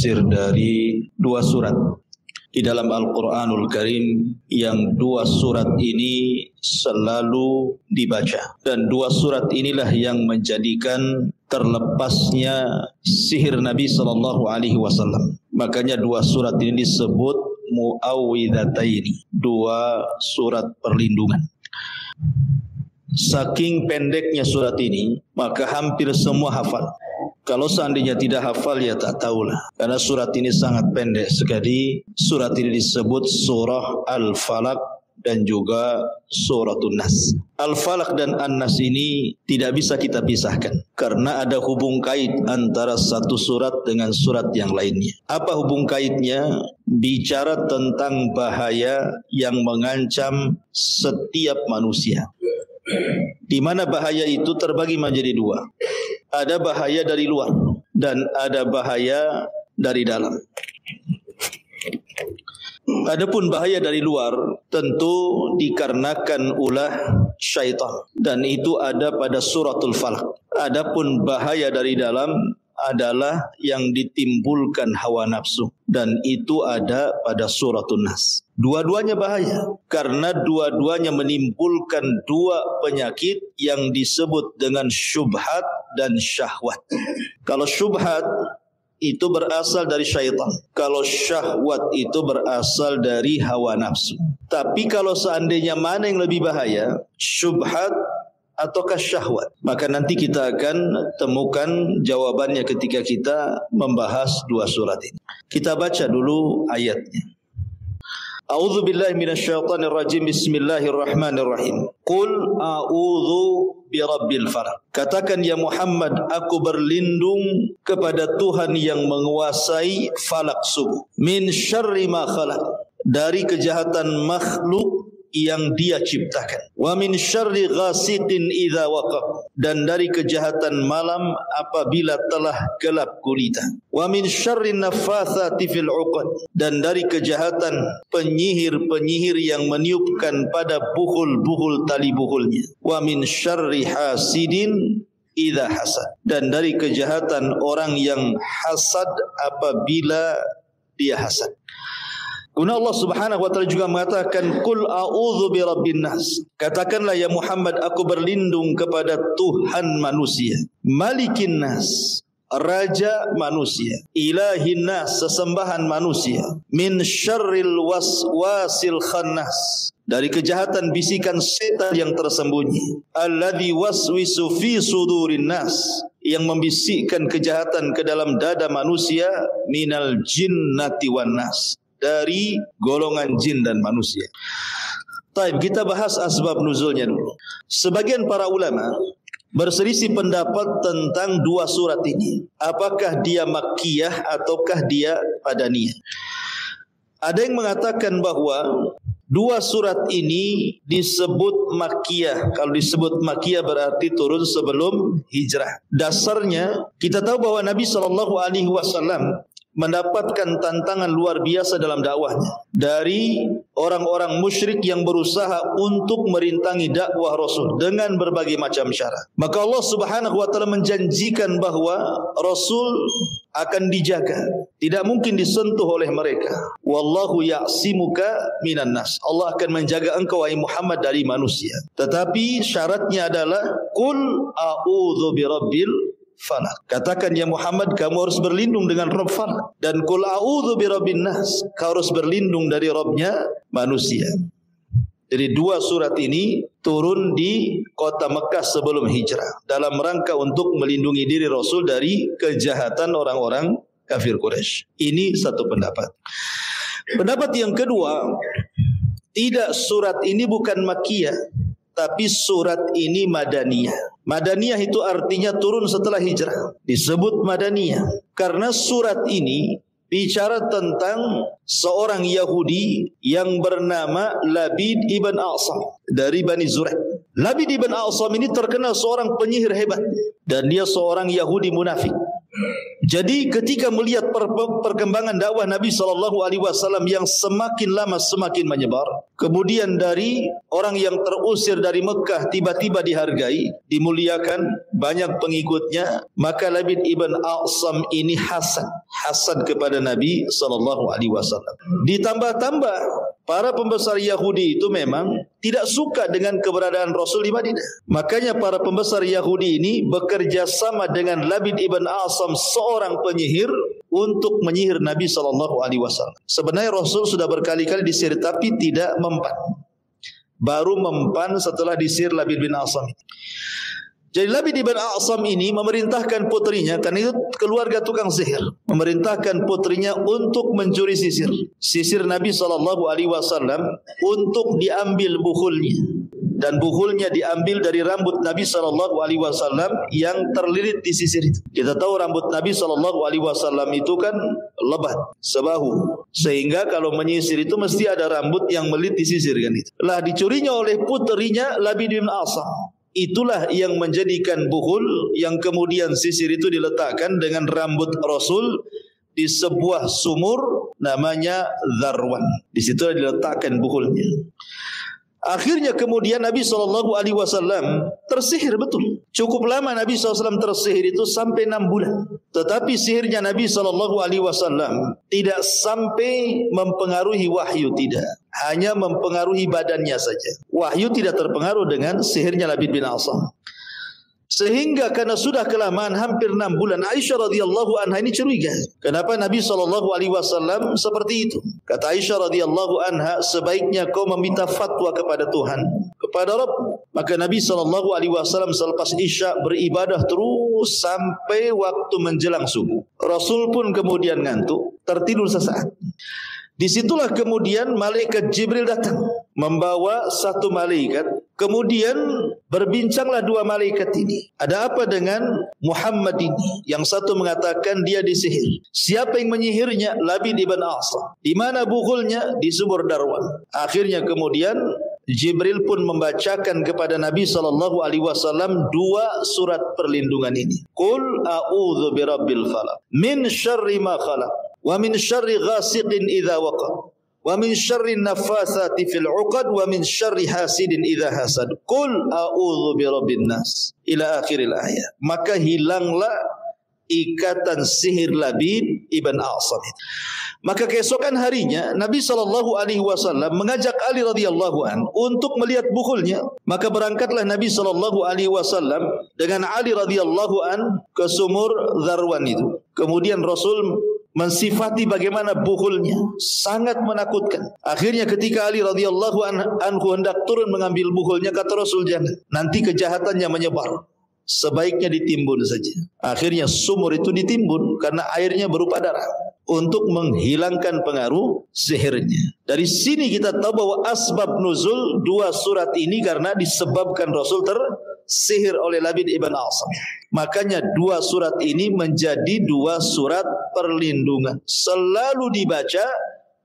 tafsir dari dua surat di dalam Al-Quranul Karim, yang dua surat ini selalu dibaca, dan dua surat inilah yang menjadikan terlepasnya sihir Nabi SAW. Makanya dua surat ini disebut Mu'awwidhataini, dua surat perlindungan. Saking pendeknya surat ini, maka hampir semua hafal. Kalau seandainya tidak hafal, ya tak tahulah. Karena surat ini sangat pendek sekali. Surat ini disebut surah Al-Falaq dan juga suratul Nas. Al-Falaq dan An-Nas ini tidak bisa kita pisahkan, karena ada hubung kait antara satu surat dengan surat yang lainnya. Apa hubung kaitnya? Bicara tentang bahaya yang mengancam setiap manusia. Di mana bahaya itu terbagi menjadi dua. Ada bahaya dari luar dan ada bahaya dari dalam. Adapun bahaya dari luar tentu dikarenakan ulah syaitan, dan itu ada pada suratul Falaq. Adapun bahaya dari dalam adalah yang ditimbulkan hawa nafsu, dan itu ada pada suratul Nas. Dua-duanya bahaya karena dua-duanya menimbulkan dua penyakit yang disebut dengan syubhat dan syahwat. Kalau syubhat itu berasal dari syaitan, kalau syahwat itu berasal dari hawa nafsu. Tapi kalau seandainya mana yang lebih bahaya, syubhat ataukah syahwat, maka nanti kita akan temukan jawabannya ketika kita membahas dua surat ini. Kita baca dulu ayatnya. A'udzu billahi minasyaitonir rajim. Bismillahirrahmanirrahim. Qul a'udzu birabbil falaq. Katakan ya Muhammad, aku berlindung kepada Tuhan yang menguasai falak subuh. Min syarri ma khalaq, dari kejahatan makhluk yang dia ciptakan. Wa min syarri ghasiqin idza waqab, dan dari kejahatan malam apabila telah gelap gulita. Wa min syarri naffatsati fil 'uqad, dan dari kejahatan penyihir-penyihir yang meniupkan pada buhul-buhul tali buhulnya. Wa min syarri hasidin idza hasad, dan dari kejahatan orang yang hasad apabila dia hasad. Kemudian Allah Subhanahu wa taala juga mengatakan, "Qul a'udzu birabbin nas." Katakanlah ya Muhammad, aku berlindung kepada Tuhan manusia, Malikin nas, raja manusia, Ilahin nas, sesembahan manusia, min syarril waswasil khannas, dari kejahatan bisikan setan yang tersembunyi, alladzi waswisu fi sudurin nas, yang membisikkan kejahatan ke dalam dada manusia, minal jinnati wan nas, dari golongan jin dan manusia. Baik, kita bahas asbab nuzulnya dulu. Sebagian para ulama berselisih pendapat tentang dua surat ini. Apakah dia makkiyah ataukah dia madaniyah? Ada yang mengatakan bahwa dua surat ini disebut makkiyah. Kalau disebut makkiyah berarti turun sebelum hijrah. Dasarnya kita tahu bahwa Nabi SAW mendapatkan tantangan luar biasa dalam dakwahnya dari orang-orang musyrik yang berusaha untuk merintangi dakwah Rasul dengan berbagai macam cara. Maka Allah Subhanahu wa taala menjanjikan bahwa Rasul akan dijaga, tidak mungkin disentuh oleh mereka. Wallahu ya'simuka minan nas, Allah akan menjaga engkau wahai Muhammad dari manusia. Tetapi syaratnya adalah qul a'udzu birabbil falaq. Katakan ya Muhammad, kamu harus berlindung dengan Rabb falaq. Dan qul a'udzu birabbin nas, kau harus berlindung dari Rabbnya manusia. Jadi dua surat ini turun di kota Mekah sebelum hijrah dalam rangka untuk melindungi diri Rasul dari kejahatan orang-orang kafir Quraisy. Ini satu pendapat. Pendapat yang kedua, tidak, surat ini bukan makkiyah, tapi surat ini madaniyah. Madaniyah itu artinya turun setelah hijrah. Disebut madaniyah karena surat ini bicara tentang seorang Yahudi yang bernama Labid ibn A'sam dari Bani Zuraik. Labid ibn A'sam ini terkenal seorang penyihir hebat, dan dia seorang Yahudi munafik. Jadi ketika melihat perkembangan dakwah Nabi SAW yang semakin lama semakin menyebar, kemudian dari orang yang terusir dari Mekah tiba-tiba dihargai, dimuliakan, banyak pengikutnya, maka Labid ibn A'sam ini hasad kepada Nabi SAW. Ditambah-tambah para pembesar Yahudi itu memang tidak suka dengan keberadaan Rasul di Madinah. Makanya para pembesar Yahudi ini bekerja sama dengan Labid ibn A'sam, seorang penyihir, untuk menyihir Nabi SAW. Sebenarnya Rasul sudah berkali-kali disihir tapi tidak mempan. Baru mempan setelah disihir Labid bin A'sam. Jadi Labid ibn A'sam ini memerintahkan putrinya, karena itu keluarga tukang sihir, memerintahkan putrinya untuk mencuri sisir Nabi SAW untuk diambil buhulnya. Dan buhulnya diambil dari rambut Nabi SAW yang terlilit di sisir itu. Kita tahu rambut Nabi SAW itu kan lebat, sebahu, sehingga kalau menyisir itu mesti ada rambut yang melilit di sisir kan itu. Lah dicurinya oleh putrinya Labid bin A'sam. Itulah yang menjadikan buhul yang kemudian sisir itu diletakkan dengan rambut Rasul di sebuah sumur namanya Dharwan. Di situ diletakkan buhulnya. Akhirnya kemudian Nabi SAW tersihir betul. Cukup lama Nabi SAW tersihir itu sampai 6 bulan. Tetapi sihirnya Nabi SAW tidak sampai mempengaruhi wahyu, tidak. Hanya mempengaruhi badannya saja. Wahyu tidak terpengaruh dengan sihirnya Labid bin A'sam. Sehingga karena sudah kelamaan hampir 6 bulan, Aisyah radhiyallahu anha ini curiga. Kenapa Nabi SAW seperti itu? Kata Aisyah radhiyallahu anha, sebaiknya kau meminta fatwa kepada Tuhan, kepada Rabb. Maka Nabi SAW selepas Isya beribadah terus sampai waktu menjelang subuh. Rasul pun kemudian ngantuk, tertidur sesaat. Disitulah kemudian malaikat Jibril datang membawa satu malaikat. Kemudian berbincanglah dua malaikat ini. Ada apa dengan Muhammad ini? Yang satu mengatakan dia disihir. Siapa yang menyihirnya? Labid ibn A'sam. Di mana buhulnya? Di sumur Dharwan. Akhirnya kemudian Jibril pun membacakan kepada Nabi SAW dua surat perlindungan ini. Qul a'udzu birabbil falaq min syarri ma khalaq wa min syarri ghasiqin idza waqab wa min syarri naffatsati fil 'uqad wa min syarri hasidin idza hasad. Qul a'udzu birabbin nas ila akhiril ayat. Maka hilanglah ikatan sihir Labid ibn A'sam. Maka keesokan harinya Nabi SAW mengajak Ali radhiyallahu an untuk melihat buhulnya. Maka berangkatlah Nabi SAW dengan Ali radhiyallahu an ke sumur Dharwan itu. Kemudian Rasul mensifati bagaimana buhulnya, sangat menakutkan. Akhirnya ketika Ali radhiyallahu anhu hendak turun mengambil buhulnya, kata Rasul, jangan, nanti kejahatannya menyebar, sebaiknya ditimbun saja. Akhirnya sumur itu ditimbun karena airnya berupa darah untuk menghilangkan pengaruh sihirnya. Dari sini kita tahu bahwa asbab nuzul dua surat ini karena disebabkan Rasul tersihir oleh Labid ibn A'sam. Makanya dua surat ini menjadi dua surat perlindungan. Selalu dibaca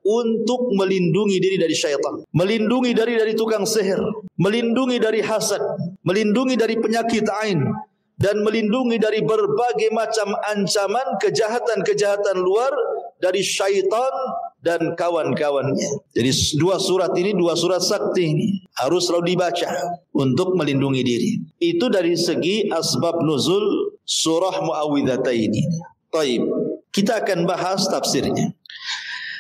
untuk melindungi diri dari syaitan, melindungi dari tukang sihir, melindungi dari hasad, melindungi dari penyakit ain, dan melindungi dari berbagai macam ancaman kejahatan-kejahatan luar dari syaitan dan kawan-kawannya. Jadi dua surat ini, dua surat sakti ini harus selalu dibaca untuk melindungi diri. Itu dari segi asbab nuzul surah Muawwidzatain ini. Baik, kita akan bahas tafsirnya.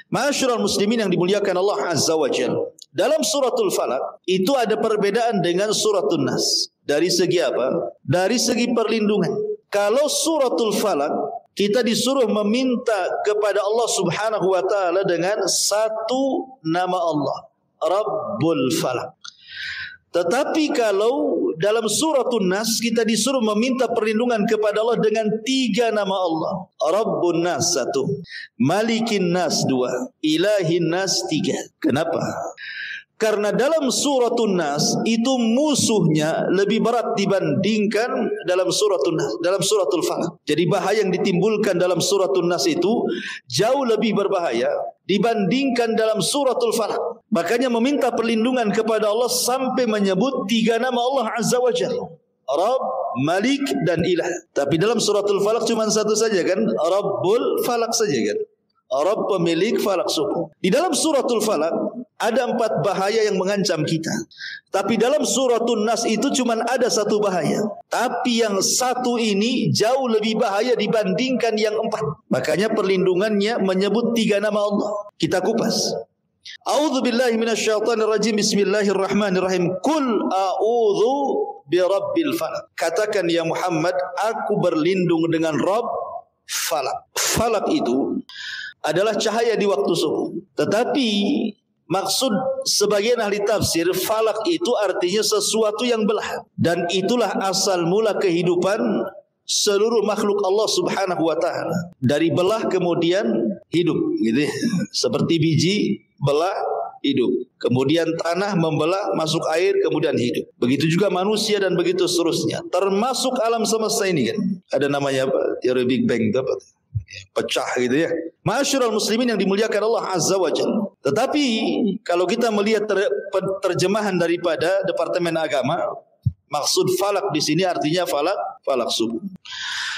Ma'asyiral muslimin yang dimuliakan Allah Azza wa Jalla, dalam suratul Falaq itu ada perbedaan dengan suratul Nas. Dari segi apa? Dari segi perlindungan. Kalau suratul Falaq kita disuruh meminta kepada Allah Subhanahu wa taala dengan satu nama Allah, Rabbul Falaq. Tetapi kalau dalam suratul Nas kita disuruh meminta perlindungan kepada Allah dengan tiga nama Allah. Rabbun Nas satu, Malikin Nas dua, Ilahin Nas tiga. Kenapa? Karena dalam suratul Nas itu musuhnya lebih berat dibandingkan dalam suratul Nas, dalam suratul Falaq. Jadi bahaya yang ditimbulkan dalam suratul Nas itu jauh lebih berbahaya dibandingkan dalam suratul Falaq. Makanya meminta perlindungan kepada Allah sampai menyebut tiga nama Allah Azza wa Jalla. Rabb, Malik dan Ilah. Tapi dalam suratul Falaq cuma satu saja kan, Rabbul Falaq saja kan. Rabb pemilik falak subuh. Di dalam suratul Falaq ada 4 bahaya yang mengancam kita. Tapi dalam suratul Nas itu cuma ada 1 bahaya. Tapi yang 1 ini jauh lebih bahaya dibandingkan yang 4. Makanya perlindungannya menyebut 3 nama Allah. Kita kupas. A'udzu billahi minasyaitonir rajim. Bismillahirrahmanirrahim. Qul a'udzu birabbil falaq. Katakan ya Muhammad, aku berlindung dengan Rabb Falak. Falak itu adalah cahaya di waktu subuh. Tetapi maksud sebagian ahli tafsir, falak itu artinya sesuatu yang belah. Dan itulah asal mula kehidupan seluruh makhluk Allah Subhanahu wa taala. Dari belah kemudian hidup, gitu ya. Seperti biji belah hidup. Kemudian tanah membelah, masuk air, kemudian hidup. Begitu juga manusia dan begitu seterusnya. Termasuk alam semesta ini kan. Ada namanya apa? Teori Big Bang itu apa? Pecah gitu ya. Ma'asyiral muslimin yang dimuliakan Allah Azza wa Jalla. Tetapi kalau kita melihat terjemahan daripada Departemen Agama, maksud falak di sini artinya falak subuh.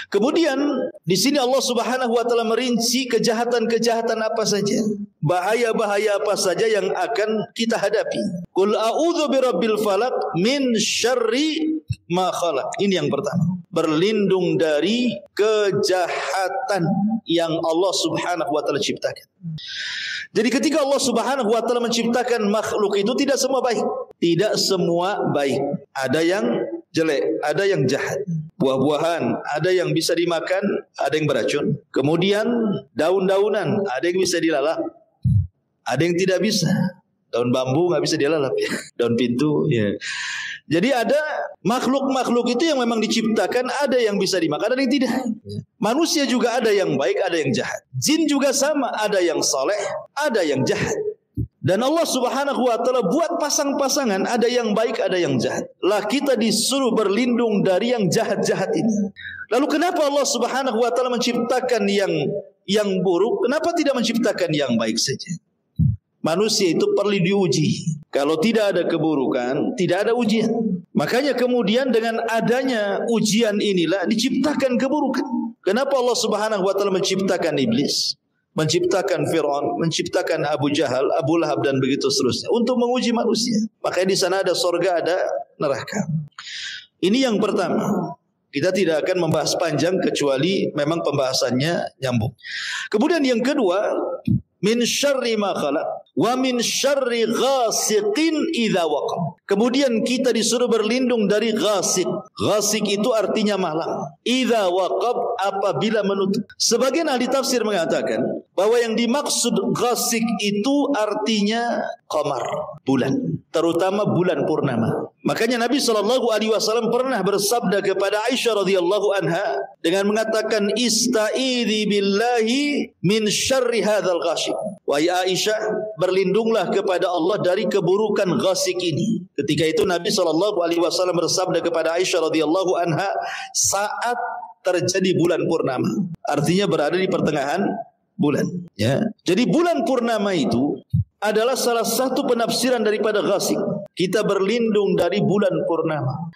Kemudian di sini Allah Subhanahu wa taala merinci kejahatan-kejahatan apa saja, bahaya-bahaya apa saja yang akan kita hadapi. Qul a'udzu birabbil falaq min syarri ma khalaq. Ini yang pertama. Berlindung dari kejahatan yang Allah Subhanahu wa taala ciptakan. Jadi ketika Allah Subhanahu wa taala menciptakan makhluk itu tidak semua baik. Tidak semua baik. Ada yang jelek, ada yang jahat. Buah-buahan, ada yang bisa dimakan, ada yang beracun. Kemudian daun-daunan, ada yang bisa dilalap, ada yang tidak bisa. Daun bambu nggak bisa dilalap, ya. Daun pintu, ya. Jadi ada makhluk-makhluk itu yang memang diciptakan, ada yang bisa dimakan, ada yang tidak. Manusia juga ada yang baik, ada yang jahat. Jin juga sama, ada yang soleh, ada yang jahat. Dan Allah Subhanahu wa taala buat pasang-pasangan, ada yang baik, ada yang jahat. Lah kita disuruh berlindung dari yang jahat-jahat ini. Lalu kenapa Allah Subhanahu wa taala menciptakan yang buruk? Kenapa tidak menciptakan yang baik saja? Manusia itu perlu diuji. Kalau tidak ada keburukan, tidak ada ujian. Makanya kemudian dengan adanya ujian inilah diciptakan keburukan. Kenapa Allah Subhanahu wa taala menciptakan iblis? Menciptakan Fir'aun, menciptakan Abu Jahal, Abu Lahab dan begitu seterusnya untuk menguji manusia. Makanya di sana ada surga, ada neraka. Ini yang pertama. Kita tidak akan membahas panjang kecuali memang pembahasannya nyambung. Kemudian yang kedua, min syarri ma khalaq wa min syarri ghasiqin idza waqab. Kemudian kita disuruh berlindung dari ghasiq. Ghasiq itu artinya malam. Idza waqab, apabila menutup. Sebagian ahli tafsir mengatakan bahwa yang dimaksud ghasiq itu artinya qamar, bulan, terutama bulan purnama. Makanya Nabi SAW pernah bersabda kepada Aisyah radhiyallahu anha dengan mengatakan ista'idzi billahi min syarri hadzal ghasiq. Wahai Aisyah, berlindunglah kepada Allah dari keburukan ghasiq ini. Ketika itu Nabi SAW bersabda kepada Aisyah radhiyallahu anha saat terjadi bulan purnama. Artinya berada di pertengahan bulan, ya. Jadi bulan purnama itu adalah salah satu penafsiran daripada ghasiq. Kita berlindung dari bulan purnama.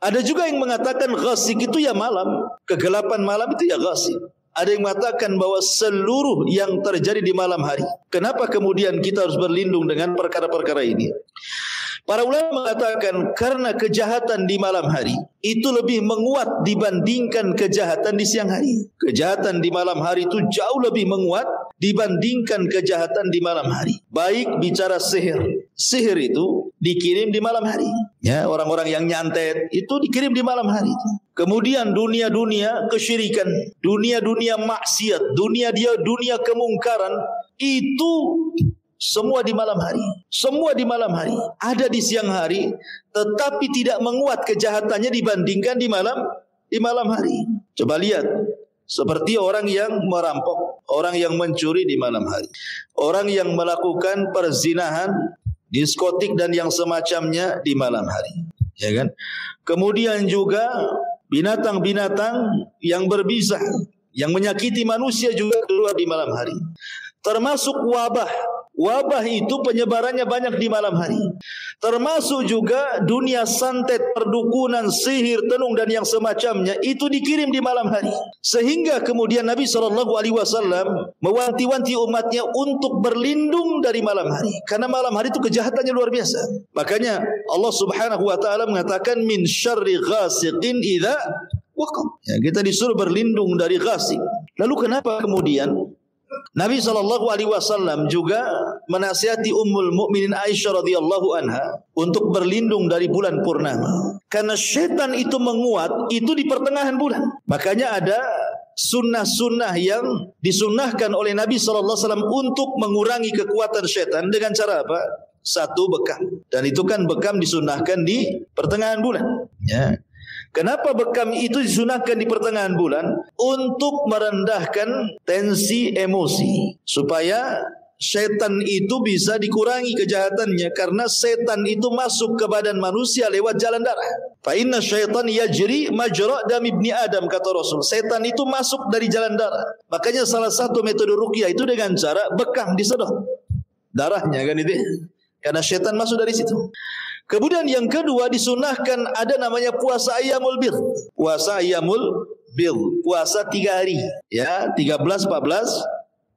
Ada juga yang mengatakan ghasiq itu ya malam, kegelapan malam itu ya ghasiq. Ada yang mengatakan bahwa seluruh yang terjadi di malam hari. Kenapa kemudian kita harus berlindung dengan perkara-perkara ini? Para ulama mengatakan karena kejahatan di malam hari itu lebih menguat dibandingkan kejahatan di siang hari. Kejahatan di malam hari itu jauh lebih menguat dibandingkan kejahatan di malam hari. Baik bicara sihir. Sihir itu dikirim di malam hari. Ya, orang-orang yang nyantet itu dikirim di malam hari. Kemudian dunia-dunia kesyirikan, dunia-dunia maksiat, dunia kemungkaran itu semua di malam hari. Semua di malam hari. Ada di siang hari, tetapi tidak menguat kejahatannya dibandingkan di malam hari. Coba lihat, seperti orang yang merampok, orang yang mencuri di malam hari, orang yang melakukan perzinahan, diskotik dan yang semacamnya di malam hari. Ya kan? Kemudian juga binatang-binatang yang berbisa, yang menyakiti manusia juga keluar di malam hari. Termasuk wabah Wabah itu penyebarannya banyak di malam hari. Termasuk juga dunia santet, perdukunan, sihir, tenung dan yang semacamnya itu dikirim di malam hari. Sehingga kemudian Nabi SAW mewanti-wanti umatnya untuk berlindung dari malam hari. Karena malam hari itu kejahatannya luar biasa. Makanya Allah Subhanahu wa taala mengatakan min syarri ghasiqin idza waqab. Ya, kita disuruh berlindung dari ghasik. Lalu kenapa kemudian Nabi SAW juga menasihati Ummul Mukminin Aisyah radhiyallahu anha untuk berlindung dari bulan purnama. Karena syaitan itu menguat itu di pertengahan bulan. Makanya ada sunnah-sunnah yang disunnahkan oleh Nabi SAW untuk mengurangi kekuatan syaitan dengan cara apa? Satu, bekam. Dan itu kan bekam disunnahkan di pertengahan bulan. Ya. Kenapa bekam itu disunahkan di pertengahan bulan? Untuk merendahkan tensi emosi, supaya setan itu bisa dikurangi kejahatannya. Karena setan itu masuk ke badan manusia lewat jalan darah. Fa inna syaitan yajri majra dam ibni Adam, kata Rasul. Setan itu masuk dari jalan darah. Makanya salah satu metode ruqyah itu dengan cara bekam disedot darahnya, kan itu. Karena setan masuk dari situ. Kemudian yang kedua disunahkan ada namanya puasa ayyamul bidh. Puasa ayyamul bidh, puasa 3 hari, ya, 13, 14,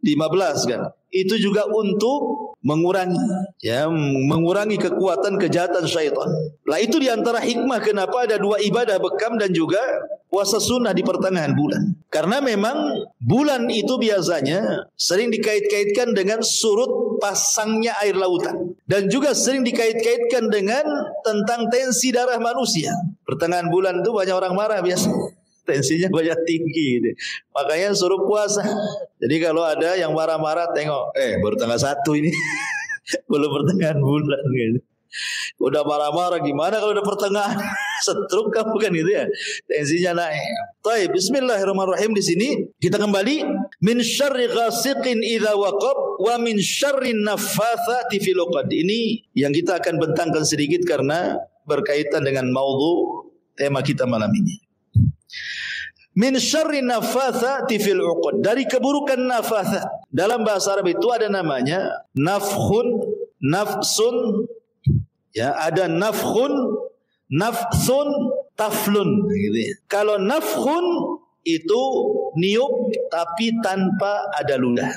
15 kan. Itu juga untuk mengurangi, ya, mengurangi kekuatan kejahatan syaitan. Lah itu diantara hikmah kenapa ada 2 ibadah bekam dan juga puasa sunnah di pertengahan bulan. Karena memang bulan itu biasanya sering dikait-kaitkan dengan surut pasangnya air lautan. Dan juga sering dikait-kaitkan dengan tentang tensi darah manusia. Pertengahan bulan itu banyak orang marah biasa. Tensinya banyak tinggi gitu. Makanya suruh puasa. Jadi kalau ada yang marah-marah tengok, baru tanggal 1 ini. Belum pertengahan bulan gitu. Udah marah-marah, gimana kalau udah pertengahan? Stroke kamu kan gitu ya. Tensinya naik. Baik, bismillahirrahmanirrahim. Di sini kita kembali min syarri ghasiqin idza waqab wa min syarri naffatsati fil 'uqad. Ini yang kita akan bentangkan sedikit karena berkaitan dengan maudhu tema kita malam ini. Min syarri naffatsati fil 'uqad. Dari keburukan naffatsat. Dalam bahasa Arab itu ada namanya nafkhun, nafsun. Ya, ada nafkhun, nafsun, taflun gitu ya. Kalau nafkhun itu niup tapi tanpa ada ludah.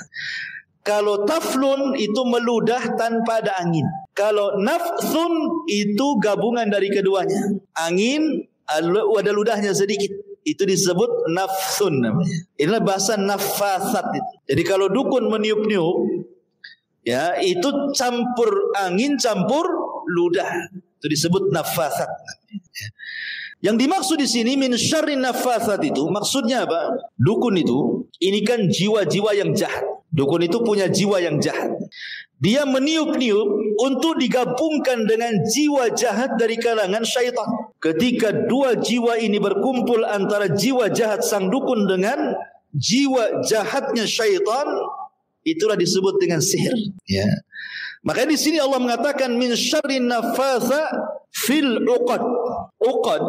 Kalau taflun itu meludah tanpa ada angin. Kalau nafsun itu gabungan dari keduanya. Angin ada ludahnya sedikit. Itu disebut nafsun namanya. Inilah bahasa nafasat itu. Jadi kalau dukun meniup-niup, ya, itu campur angin, campur ludah. Itu disebut nafasat. Yang dimaksud di sini min syarri nafasat itu maksudnya apa? Dukun itu ini kan jiwa-jiwa yang jahat. Dukun itu punya jiwa yang jahat. Dia meniup-niup untuk digabungkan dengan jiwa jahat dari kalangan syaitan. Ketika 2 jiwa ini berkumpul antara jiwa jahat sang dukun dengan jiwa jahatnya syaitan, itulah disebut dengan sihir. Ya. Makanya di sini Allah mengatakan min syarri naffatsa fil 'uqad. Uqad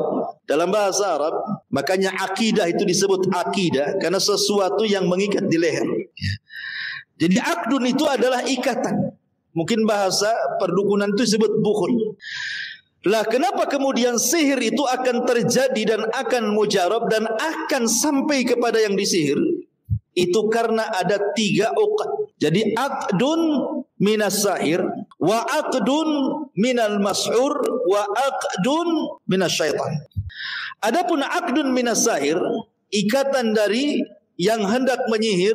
dalam bahasa Arab, makanya akidah itu disebut akidah karena sesuatu yang mengikat di leher. Ya. Jadi akdun itu adalah ikatan. Mungkin bahasa perdukunan itu disebut bukhul. Lah kenapa kemudian sihir itu akan terjadi dan akan mujarab dan akan sampai kepada yang disihir? Itu karena ada 3 uqad. Jadi aqdun minas sahir, wa aqdun minal mas'ur, wa aqdun minas syaitan. Adapun aqdun minas sahir, ikatan dari yang hendak menyihir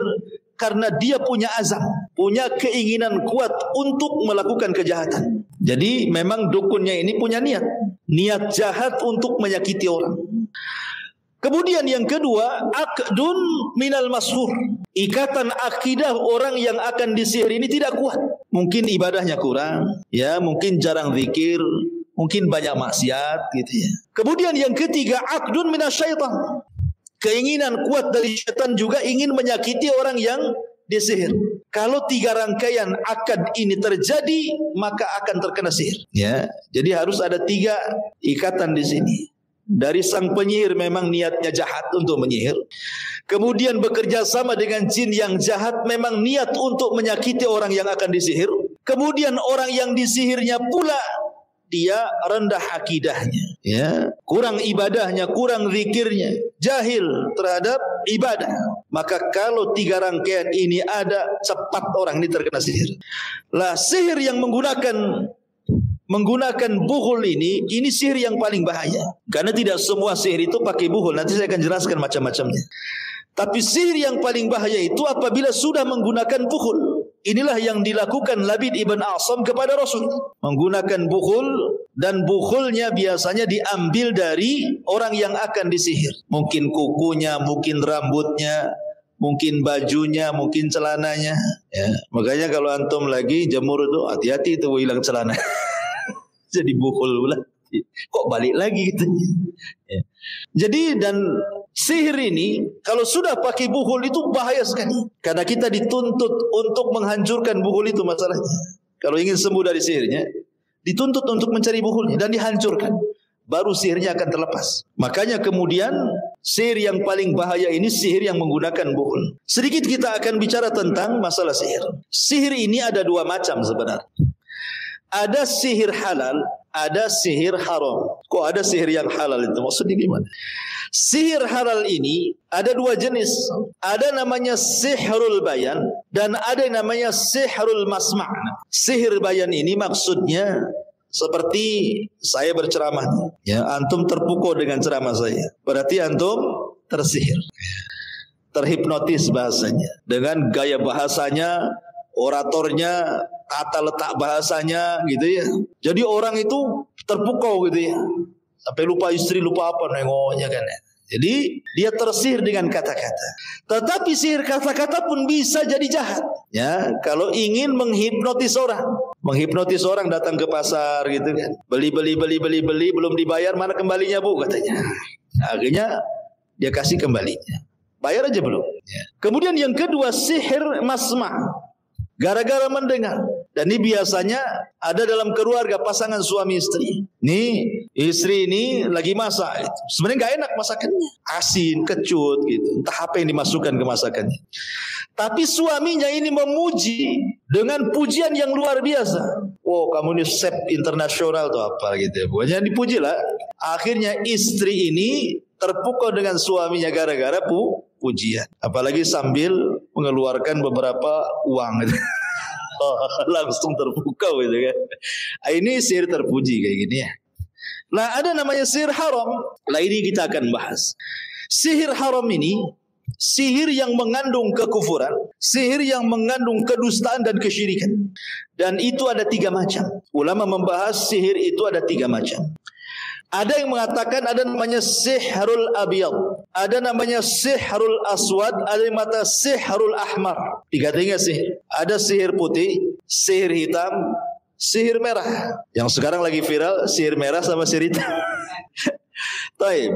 karena dia punya azam, punya keinginan kuat untuk melakukan kejahatan. Jadi memang dukunnya ini punya niat jahat untuk menyakiti orang. Kemudian yang kedua, aqdun minal mashur. Ikatan akidah orang yang akan disihir ini tidak kuat. Mungkin ibadahnya kurang, ya, mungkin jarang zikir, mungkin banyak maksiat gitu ya. Kemudian yang ketiga, aqdun minasyaitan. Keinginan kuat dari syaitan juga ingin menyakiti orang yang disihir. Kalau 3 rangkaian akad ini terjadi, maka akan terkena sihir. Ya, jadi harus ada 3 ikatan di sini. Dari sang penyihir memang niatnya jahat untuk menyihir. kemudian bekerja sama dengan jin yang jahat, memang niat untuk menyakiti orang yang akan disihir. Kemudian orang yang disihirnya pula dia rendah akidahnya, ya, kurang ibadahnya, kurang zikirnya, jahil terhadap ibadah. Maka kalau 3 rangkaian ini ada, cepat orang ini terkena sihir. Lah, sihir yang menggunakan buhul ini sihir yang paling bahaya. Karena tidak semua sihir itu pakai buhul. Nanti saya akan jelaskan macam-macamnya. Tapi sihir yang paling bahaya itu apabila sudah menggunakan buhul. Inilah yang dilakukan Labid ibn A'sam kepada Rasul. Menggunakan buhul, dan buhulnya biasanya diambil dari orang yang akan disihir. Mungkin kukunya, mungkin rambutnya, mungkin bajunya, mungkin celananya. Ya, makanya kalau antum lagi jemur itu, hati-hati itu hilang celana. Jadi buhul pula. Kok balik lagi gitu. Ya. Jadi dan sihir ini kalau sudah pakai buhul itu bahaya sekali. Karena kita dituntut untuk menghancurkan buhul itu masalahnya. Kalau ingin sembuh dari sihirnya, dituntut untuk mencari buhulnya dan dihancurkan. Baru sihirnya akan terlepas. Makanya kemudian sihir yang paling bahaya ini sihir yang menggunakan buhul. Sedikit kita akan bicara tentang masalah sihir. Sihir ini ada 2 macam sebenarnya. Ada sihir halal, ada sihir haram. Kok ada sihir yang halal itu? Maksudnya gimana? Sihir halal ini ada 2 jenis. Ada namanya sihrul bayan dan ada yang namanya sihrul masma'. Sihir bayan ini maksudnya seperti saya berceramah. Ya, antum terpukau dengan ceramah saya. Berarti antum tersihir. Terhipnotis bahasanya. Dengan gaya bahasanya, oratornya, kata letak bahasanya gitu ya. Jadi orang itu terpukau gitu ya. Sampai lupa istri, lupa apa nengoknya kan ya. Jadi dia tersihir dengan kata-kata. Tetapi sihir kata-kata pun bisa jadi jahat. Ya, kalau ingin menghipnotis orang datang ke pasar gitu kan. Beli belum dibayar, mana kembalinya Bu katanya. Akhirnya dia kasih kembalinya. Bayar aja belum. Ya. Kemudian yang kedua sihir masma'. Gara-gara mendengar. Dan ini biasanya ada dalam keluarga pasangan suami istri. Nih istri ini lagi masak gitu. Sebenarnya gak enak masakannya, asin, kecut gitu. Entah apa yang dimasukkan ke masakannya. Tapi suaminya ini memuji dengan pujian yang luar biasa. Oh, kamu ini chef internasional tuh apa gitu ya. Pokoknya dipuji lah. Akhirnya istri ini terpukau dengan suaminya gara-gara pujian. Apalagi sambil mengeluarkan beberapa uang gitu. Langsung terpukau gitu kan. Ini sihir terpuji kayak gini ya. Nah, ada namanya sihir haram. Nah, ini kita akan bahas. Sihir haram ini sihir yang mengandung kekufuran, sihir yang mengandung kedustaan dan kesyirikan. Dan itu ada 3 macam. Ulama membahas sihir itu ada 3 macam. Ada yang mengatakan ada namanya sihrul abiyad, ada namanya sihrul aswad, ada yang mengatakan sihrul ahmar. 3 sihir. Ada sihir putih, sihir hitam, sihir merah. Yang sekarang lagi viral sihir merah sama sihir hitam. Taib.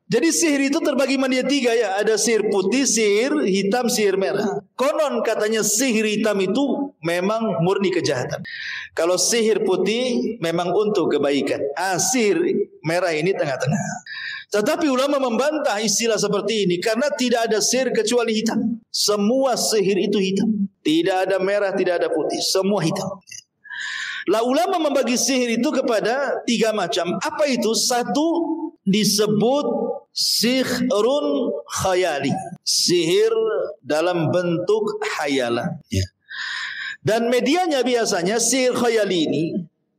Jadi sihir itu terbagi menjadi 3 ya. Ada sihir putih, sihir hitam, sihir merah. Konon katanya sihir hitam itu memang murni kejahatan. Kalau sihir putih memang untuk kebaikan. Sihir merah ini tengah-tengah. Tetapi ulama membantah istilah seperti ini karena tidak ada sihir kecuali hitam. Semua sihir itu hitam. Tidak ada merah, tidak ada putih. Semua hitam. Lah ulama membagi sihir itu kepada 3 macam. Apa itu? 1 disebut sihrun khayali, sihir dalam bentuk hayalan. Dan medianya biasanya sihir khayali ini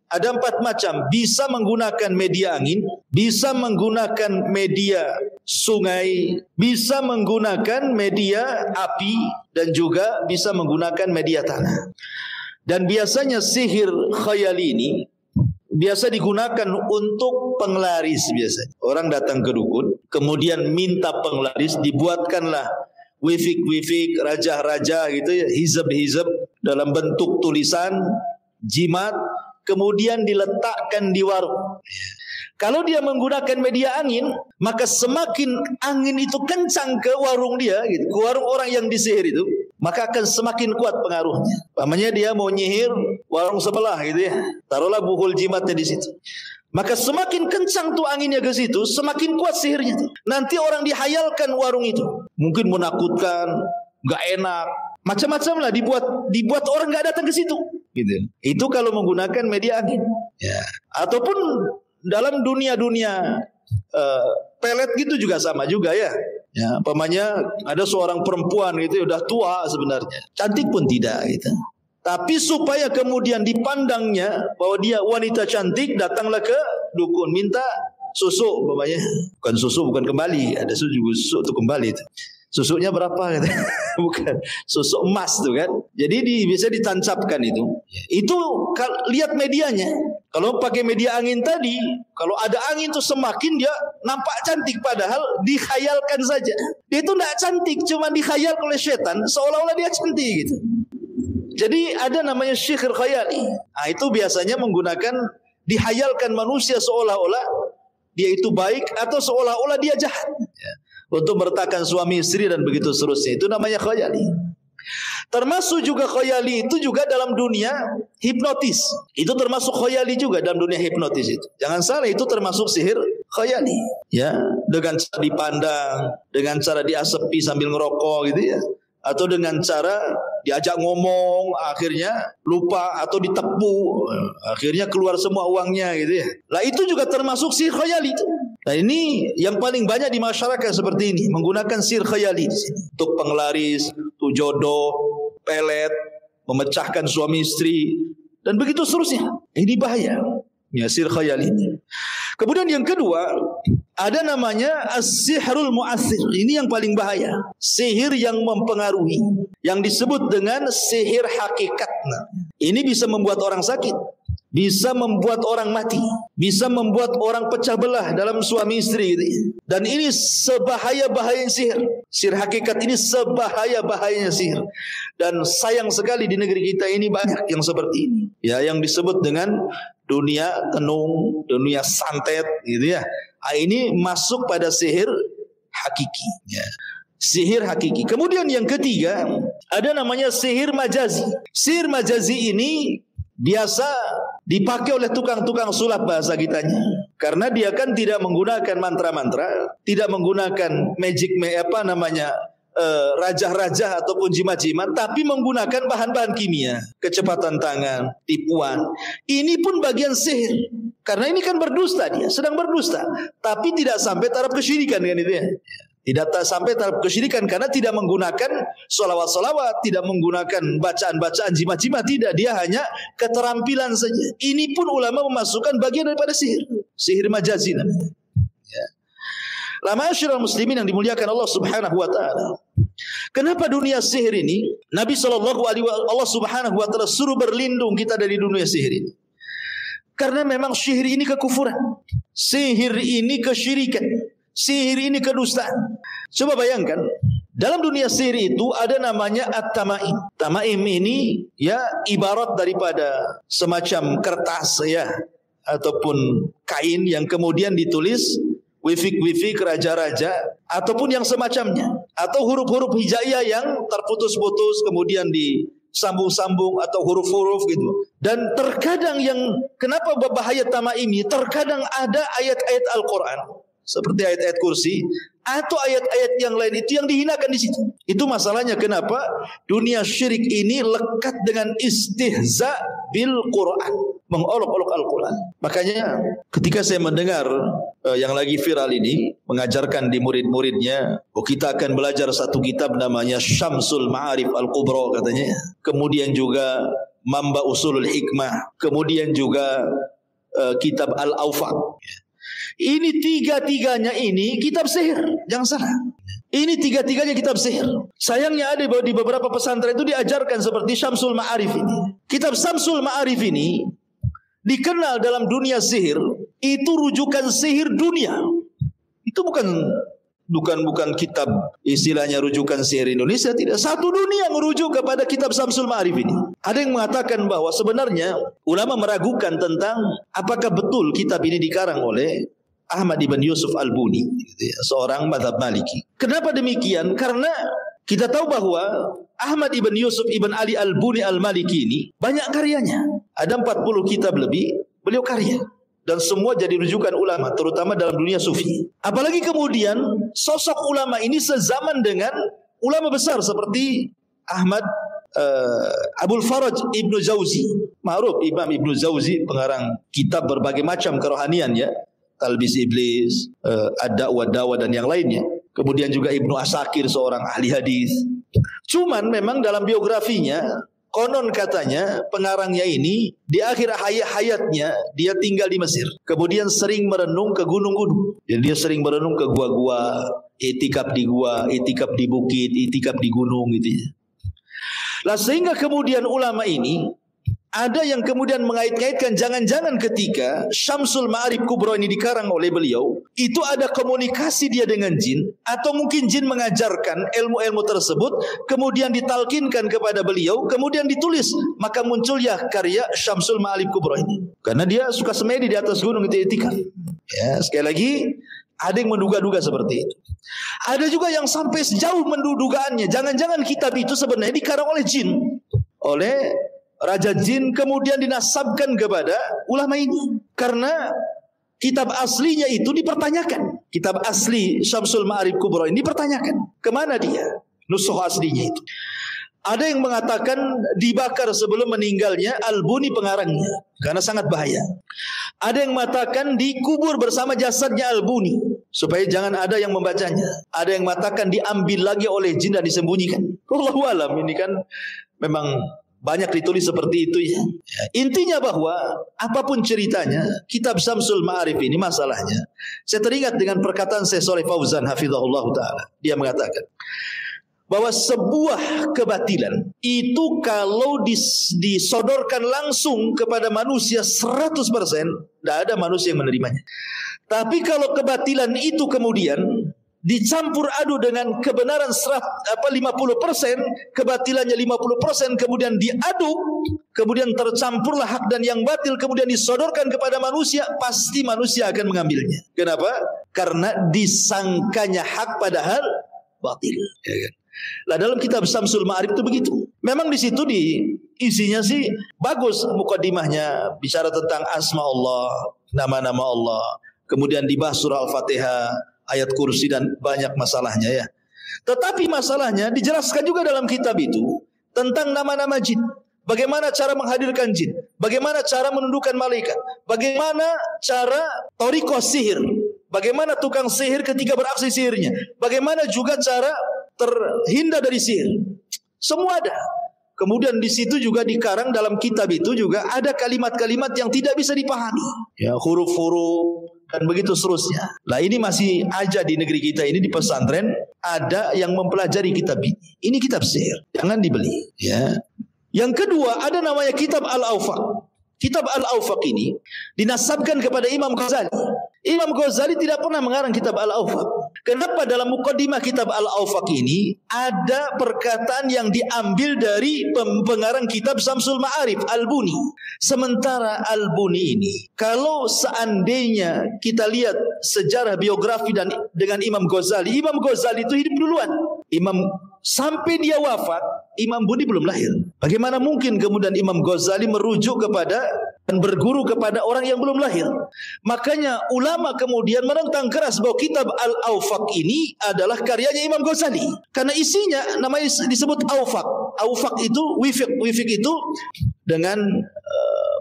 ada 4 macam. Bisa menggunakan media angin, bisa menggunakan media sungai, bisa menggunakan media api, dan juga bisa menggunakan media tanah. Dan biasanya sihir khayali ini biasa digunakan untuk penglaris biasanya. Orang datang ke dukun, kemudian minta penglaris, dibuatkanlah wifik-wifik, raja-raja gitu ya, hizab-hizab dalam bentuk tulisan, jimat, kemudian diletakkan di warung. Kalau dia menggunakan media angin, maka semakin angin itu kencang ke warung dia, gitu, ke warung orang yang disihir itu, maka akan semakin kuat pengaruhnya. Pamannya dia mau nyihir warung sebelah gitu ya, taruhlah buhul jimatnya di situ. Maka semakin kencang tuh anginnya ke situ, semakin kuat sihirnya. Nanti orang dihayalkan warung itu. mungkin menakutkan, nggak enak, macam-macam lah dibuat orang nggak datang ke situ. Gitu. Itu kalau menggunakan media angin. Ya. Ataupun dalam dunia pelet gitu juga sama juga ya. Ya, umpamanya ada seorang perempuan gitu udah tua sebenarnya, cantik pun tidak gitu. Tapi supaya kemudian dipandangnya bahwa dia wanita cantik, datanglah ke dukun minta susu umpamanya. Bukan susu, bukan kembali. Ada susu untuk kembali itu. Susunya berapa gitu. Bukan susu emas tuh kan. Jadi bisa ditancapkan itu. Itu lihat medianya. Kalau pakai media angin tadi, kalau ada angin tuh semakin dia nampak cantik, padahal dikhayalkan saja. Dia itu tidak cantik, cuma dikhayal oleh setan seolah-olah dia cantik gitu. Jadi ada namanya sihir khayali. Nah, itu biasanya menggunakan dihayalkan manusia seolah-olah dia itu baik atau seolah-olah dia jahat. Ya. Untuk meretakkan suami istri dan begitu seterusnya. Itu namanya khayali. Termasuk juga khayali itu juga dalam dunia hipnotis. Itu termasuk khayali juga dalam dunia hipnotis itu. Jangan salah, itu termasuk sihir khayali. Ya, dengan cara dipandang, dengan cara diasepi sambil ngerokok gitu ya. Atau dengan cara diajak ngomong, akhirnya lupa atau ditepu, akhirnya keluar semua uangnya gitu ya. Lah itu juga termasuk sihir khayali itu. Nah ini yang paling banyak di masyarakat seperti ini, menggunakan sihir khayali di sini. Untuk penglaris, untuk jodoh, pelet, memecahkan suami istri dan begitu seterusnya. Ini bahaya. Ya, sihir khayali ini. Kemudian yang kedua, ada namanya as-sihrul mu'athir. Ini yang paling bahaya. Sihir yang mempengaruhi. Yang disebut dengan sihir hakikat. Nah, ini bisa membuat orang sakit. Bisa membuat orang mati. Bisa membuat orang pecah belah dalam suami istri. Dan ini sebahaya-bahayanya sihir. Sihir hakikat ini sebahaya-bahayanya sihir. Dan sayang sekali di negeri kita ini banyak yang seperti ini. Ya, yang disebut dengan dunia tenung, dunia santet gitu ya. Ini masuk pada sihir hakiki ya. Sihir hakiki. Kemudian yang ketiga, ada namanya sihir majazi. Sihir majazi ini biasa dipakai oleh tukang-tukang sulap bahasa kitanya. Karena dia kan tidak menggunakan mantra-mantra, tidak menggunakan magic rajah-rajah ataupun jimat-jimat, tapi menggunakan bahan-bahan kimia, kecepatan tangan, tipuan. Ini pun bagian sihir. Karena ini kan berdusta, dia sedang berdusta, tapi tidak sampai taraf kesyirikan kan itu ya. Tidak sampai taraf kesyirikan karena tidak menggunakan solawat-solawat, tidak menggunakan bacaan-bacaan jimat-jimat, tidak, dia hanya keterampilan saja. Ini pun ulama memasukkan bagian daripada sihir, sihir majazi namanya. Ya. Ma'asyiral muslimin yang dimuliakan Allah Subhanahu wa taala. Kenapa dunia sihir ini Nabi Allah Subhanahu wa taala suruh berlindung kita dari dunia sihir ini? Karena memang sihir ini kekufuran. Sihir ini kesyirikan. Sihir ini kedustaan. Coba bayangkan, dalam dunia sihir itu ada namanya at-tamaim. Tamaim ini ya ibarat daripada semacam kertas ya ataupun kain yang kemudian ditulis wifik-wifik raja-raja ataupun yang semacamnya, atau huruf-huruf hijaiyah yang terputus-putus kemudian disambung-sambung atau huruf-huruf gitu. Dan terkadang yang kenapa berbahaya tamaim ini, terkadang ada ayat-ayat Al-Quran seperti ayat-ayat kursi atau ayat-ayat yang lain itu yang dihinakan di situ. Itu masalahnya kenapa dunia syirik ini lekat dengan istihza bil Quran, mengolok-olok Al-Quran. Makanya ketika saya mendengar yang lagi viral ini mengajarkan di murid-muridnya, kita akan belajar satu kitab namanya Syamsul Ma'arif Al-Kubra katanya. Kemudian juga Mamba Usulul Hikmah, kemudian juga kitab Al-Awfaq. Ini tiga-tiganya ini kitab sihir, jangan salah. Ini tiga-tiganya kitab sihir. Sayangnya ada di beberapa pesantren itu diajarkan seperti Syamsul Ma'arif ini. Kitab Syamsul Ma'arif ini dikenal dalam dunia sihir, itu rujukan sihir dunia. Itu bukan kitab istilahnya rujukan sihir Indonesia, tidak. Satu dunia merujuk kepada kitab Syamsul Ma'arif ini. Ada yang mengatakan bahwa sebenarnya ulama meragukan tentang apakah betul kitab ini dikarang oleh Ahmad ibn Yusuf Al-Buni, seorang mazhab Maliki. Kenapa demikian? Karena kita tahu bahwa Ahmad ibn Yusuf ibn Ali Al-Buni Al-Maliki ini banyak karyanya. Ada 40 kitab lebih beliau karya. dan semua jadi rujukan ulama, terutama dalam dunia sufi. Apalagi kemudian sosok ulama ini sezaman dengan ulama besar seperti Ahmad Abul Faraj Ibnu Jauzi. Ma'ruf Imam Ibnu Jauzi pengarang kitab berbagai macam kerohanian ya, Talbis Iblis, Ad-Da'wa dan yang lainnya. Kemudian juga Ibnu Asakir seorang ahli hadis. Cuman memang dalam biografinya konon katanya pengarangnya ini di akhir hayatnya dia tinggal di Mesir. Kemudian sering merenung ke gunung-gunung. Jadi dia sering merenung ke gua-gua, itikaf di gua, itikaf di bukit, itikaf di gunung gitu ya. Lah sehingga kemudian ulama ini ada yang kemudian mengait-ngaitkan jangan-jangan ketika Syamsul Ma'arif Kubra ini dikarang oleh beliau, itu ada komunikasi dia dengan jin, atau mungkin jin mengajarkan ilmu-ilmu tersebut, kemudian ditalkinkan kepada beliau, kemudian ditulis, maka muncul ya karya Syamsul Ma'arif Kubra ini. Karena dia suka semedi di atas gunung itu itikaf. Ya, sekali lagi ada yang menduga-duga seperti itu. Ada juga yang sampai sejauh mendugaannya, jangan-jangan kitab itu sebenarnya dikarang oleh jin, oleh Raja Jin, kemudian dinasabkan kepada ulama ini. Karena kitab aslinya itu dipertanyakan. Kitab asli Syamsul Ma'arif Kubra ini dipertanyakan. Kemana dia? Nusukh aslinya itu. Ada yang mengatakan dibakar sebelum meninggalnya Al-Buni pengarangnya, karena sangat bahaya. Ada yang mengatakan dikubur bersama jasadnya Al-Buni, supaya jangan ada yang membacanya. Ada yang mengatakan diambil lagi oleh jin dan disembunyikan. Wallahu alam, ini kan memang banyak ditulis seperti itu ya. Intinya bahwa apapun ceritanya, kitab Syamsul Ma'arif ini masalahnya, saya teringat dengan perkataan Syekh Shalih Fauzan hafizahullah taala. Dia mengatakan bahwa sebuah kebatilan itu kalau disodorkan langsung kepada manusia 100%, tidak ada manusia yang menerimanya. Tapi kalau kebatilan itu kemudian dicampur adu dengan kebenaran 50%, kebatilannya 50%, kemudian diaduk, kemudian tercampurlah hak dan yang batil, kemudian disodorkan kepada manusia, pasti manusia akan mengambilnya. Kenapa? Karena disangkanya hak padahal batil. Ya kan? Lah dalam kitab Syamsul Ma'arif itu begitu. Memang di situ isinya sih bagus, mukadimahnya bicara tentang asma Allah, nama-nama Allah, kemudian dibahas surah Al-Fatihah, ayat kursi dan banyak masalahnya ya. Tetapi masalahnya dijelaskan juga dalam kitab itu tentang nama-nama jin. Bagaimana cara menghadirkan jin, bagaimana cara menundukkan malaikat, bagaimana cara thariqah sihir, bagaimana tukang sihir ketika beraksi sihirnya, bagaimana juga cara terhindar dari sihir. Semua ada. Kemudian di situ juga dikarang dalam kitab itu juga ada kalimat-kalimat yang tidak bisa dipahami. Ya, huruf-huruf dan begitu seterusnya. Lah ini masih aja di negeri kita ini di pesantren ada yang mempelajari kitab ini. Ini kitab sihir, jangan dibeli. Ya. Yang kedua ada namanya kitab Al-Awfaq. Kitab Al-Awfaq ini dinasabkan kepada Imam Ghazali. Imam Ghazali tidak pernah mengarang kitab Al-Awfaq. Kenapa dalam mukaddimah kitab Al-Awfaq ini ada perkataan yang diambil dari pengarang kitab Syamsul Ma'arif, Al-Buni. Sementara Al-Buni ini, kalau seandainya kita lihat sejarah biografi dan dengan Imam Ghazali itu hidup duluan. Sampai dia wafat, Imam Buni belum lahir. Bagaimana mungkin kemudian Imam Ghazali merujuk kepada dan berguru kepada orang yang belum lahir? Makanya ulama kemudian menentang keras bahwa kitab Al-Awfaq ini adalah karyanya Imam Ghazali. Karena isinya namanya disebut Awfaq. Awfaq itu, wifik itu dengan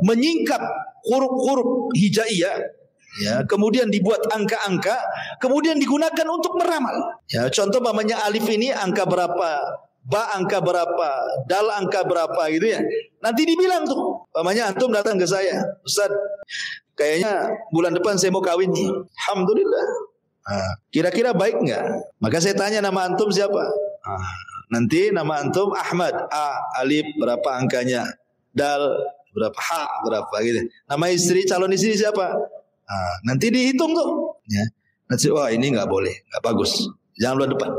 menyingkap huruf-huruf hijaiyah. Ya, kemudian dibuat angka-angka, kemudian digunakan untuk meramal. Ya, contoh namanya alif ini angka berapa, ba angka berapa, dal angka berapa gitu ya. Nanti dibilang tuh, namanya antum datang ke saya, Ustaz, kayaknya bulan depan saya mau kawin nih. Alhamdulillah. Kira-kira baik nggak? Maka saya tanya nama antum siapa? Nanti nama antum Ahmad, A alif berapa angkanya, dal berapa, ha berapa gitu. Nama istri, calon istri siapa? Nanti dihitung tuh, ya. Nanti wah ini nggak boleh, nggak bagus, jangan bulan depan,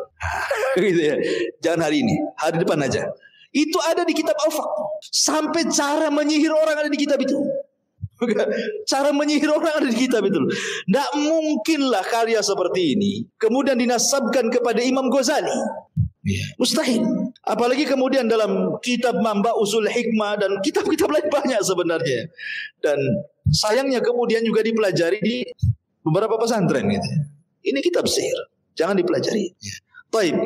gitu ya. Jangan hari ini, hari depan aja. Itu ada di kitab Awfaq. Sampai cara menyihir orang ada di kitab itu. Cara menyihir orang ada di kitab itu. Nggak mungkinlah karya seperti ini kemudian dinasabkan kepada Imam Ghazali. Mustahil. Apalagi kemudian dalam kitab Mamba Usul Hikmah dan kitab-kitab lain banyak sebenarnya. Dan sayangnya kemudian juga dipelajari di beberapa pesantren gitu. Ini kitab sihir, jangan dipelajari. Baik.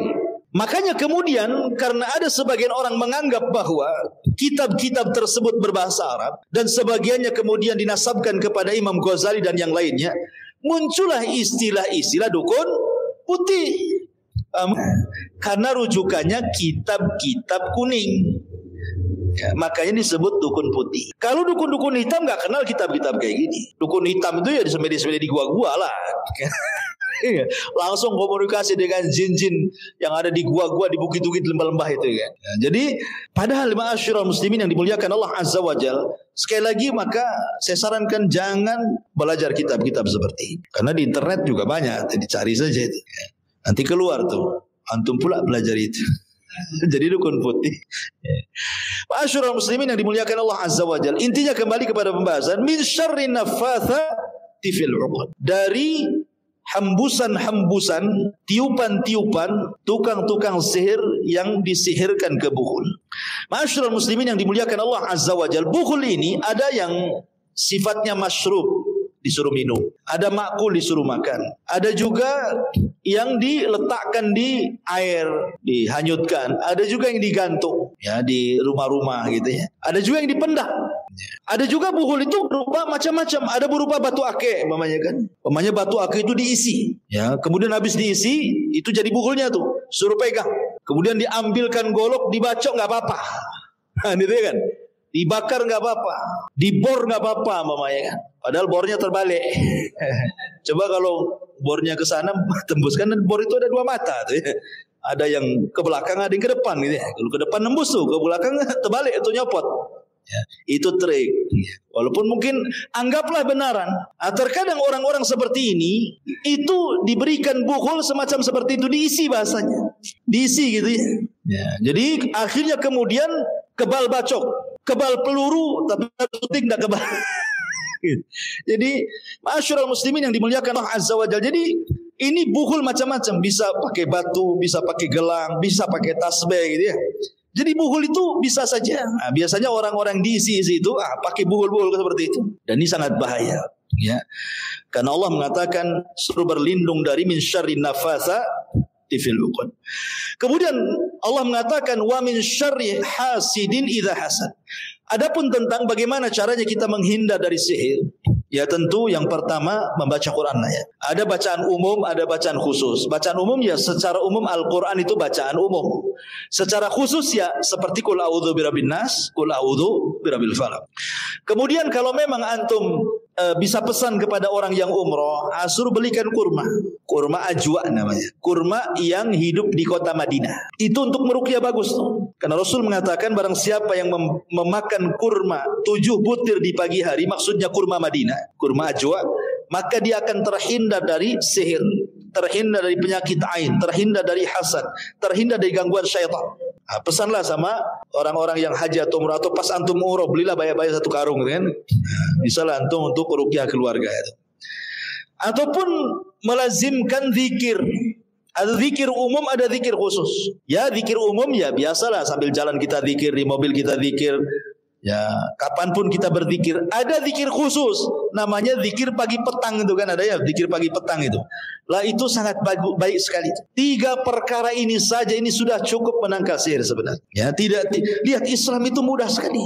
Makanya kemudian karena ada sebagian orang menganggap bahwa kitab-kitab tersebut berbahasa Arab dan sebagiannya kemudian dinasabkan kepada Imam Ghazali dan yang lainnya, muncullah istilah-istilah dukun putih. Karena rujukannya kitab-kitab kuning. Ya, makanya disebut dukun putih. Kalau dukun-dukun hitam nggak kenal kitab-kitab kayak gini. Dukun hitam itu ya disembelih-sembelih di gua-gua lah. Langsung komunikasi dengan jin-jin yang ada di gua-gua, di bukit-bukit, lembah-lembah itu kan. Ya, jadi padahal ma'asyiral muslimin yang dimuliakan Allah Azza wa Jalla, sekali lagi maka saya sarankan jangan belajar kitab-kitab seperti ini. Karena di internet juga banyak, dicari saja itu. Ya. Nanti keluar tuh, antum pula belajar itu. Jadi dukun putih. Ma'asyiral muslimin yang dimuliakan Allah Azza wa Jalla, intinya kembali kepada pembahasan min syarri naffatsati fil 'uqad. Dari hembusan-hembusan, tiupan-tiupan tukang-tukang sihir yang disihirkan ke buhul. Ma'asyiral muslimin yang dimuliakan Allah Azza wa Jalla, buhul ini ada yang sifatnya masyrub, disuruh minum, ada makul, disuruh makan, ada juga yang diletakkan di air, dihanyutkan, ada juga yang digantung ya di rumah-rumah gitu ya, ada juga yang dipendam. Ada juga buhul itu berupa macam-macam. Ada berupa batu ake, umpamanya batu ake itu diisi, ya. Kemudian habis diisi, itu jadi buhulnya tuh. Suruh pegang. Kemudian diambilkan golok, dibacok nggak apa-apa. Nah, gitu kan? Dibakar nggak apa-apa, dibor nggak apa-apa, umpamanya kan. Padahal bornya terbalik. Coba kalau bornya ke sana, tembuskan, dan bor itu ada dua mata tuh ya. Ada yang ke belakang, ada yang ke depan gitu ya. Kalau ke depan nembus tuh, ke belakang terbalik itu nyopot. Ya, itu trik. Walaupun mungkin anggaplah benaran. Terkadang orang-orang seperti ini itu diberikan buhul semacam seperti itu, diisi bahasanya, diisi gitu ya. Ya, jadi akhirnya kemudian kebal bacok, kebal peluru, tapi suntik tidak kebal. Jadi ma'asyiral muslimin yang dimuliakan Allah Azza wa Jalla, jadi ini buhul macam-macam, bisa pakai batu, bisa pakai gelang, bisa pakai tasbih gitu ya. Jadi buhul itu bisa saja. Nah, biasanya orang-orang diisi-isi itu pakai buhul-buhul seperti itu. Dan ini sangat bahaya. Ya, karena Allah mengatakan suruh berlindung dari min syarri naffatsati fil 'uqad. Kemudian Allah mengatakan wa min syarri hasidin idza hasad. Adapun tentang bagaimana caranya kita menghindar dari sihir, ya tentu yang pertama membaca Quran ya. Ada bacaan umum, ada bacaan khusus. Bacaan umum ya secara umum Al-Quran itu bacaan umum. Secara khusus ya seperti Qul a'udzu birabbin nas, Qul a'udzu birabbil falaq. Kemudian kalau memang antum bisa pesan kepada orang yang umroh, suruh belikan kurma. Kurma ajwa namanya. Kurma yang hidup di kota Madinah. Itu untuk meruqyah bagus tuh. Karena Rasul mengatakan barang siapa yang memakan kurma 7 butir di pagi hari, maksudnya kurma Madinah, kurma ajwa, maka dia akan terhindar dari sihir, terhindar dari penyakit ain, terhindar dari hasad, terhindar dari gangguan syaitan. Pesanlah sama orang-orang yang haji atau umrah, atau pas antum umrah belilah banyak-banyak 1 karung kan. Bisalah antum untuk ruqyah keluarga itu. Ataupun melazimkan zikir. Ada zikir umum, ada zikir khusus. Ya zikir umum ya biasalah sambil jalan kita zikir, di mobil kita zikir. Ya, kapanpun kita berzikir. Ada zikir khusus, namanya zikir pagi petang itu kan, ada ya zikir pagi petang itu. Lah itu sangat baik sekali. 3 perkara ini saja ini sudah cukup menangkal sihir sebenarnya. Ya, lihat Islam itu mudah sekali.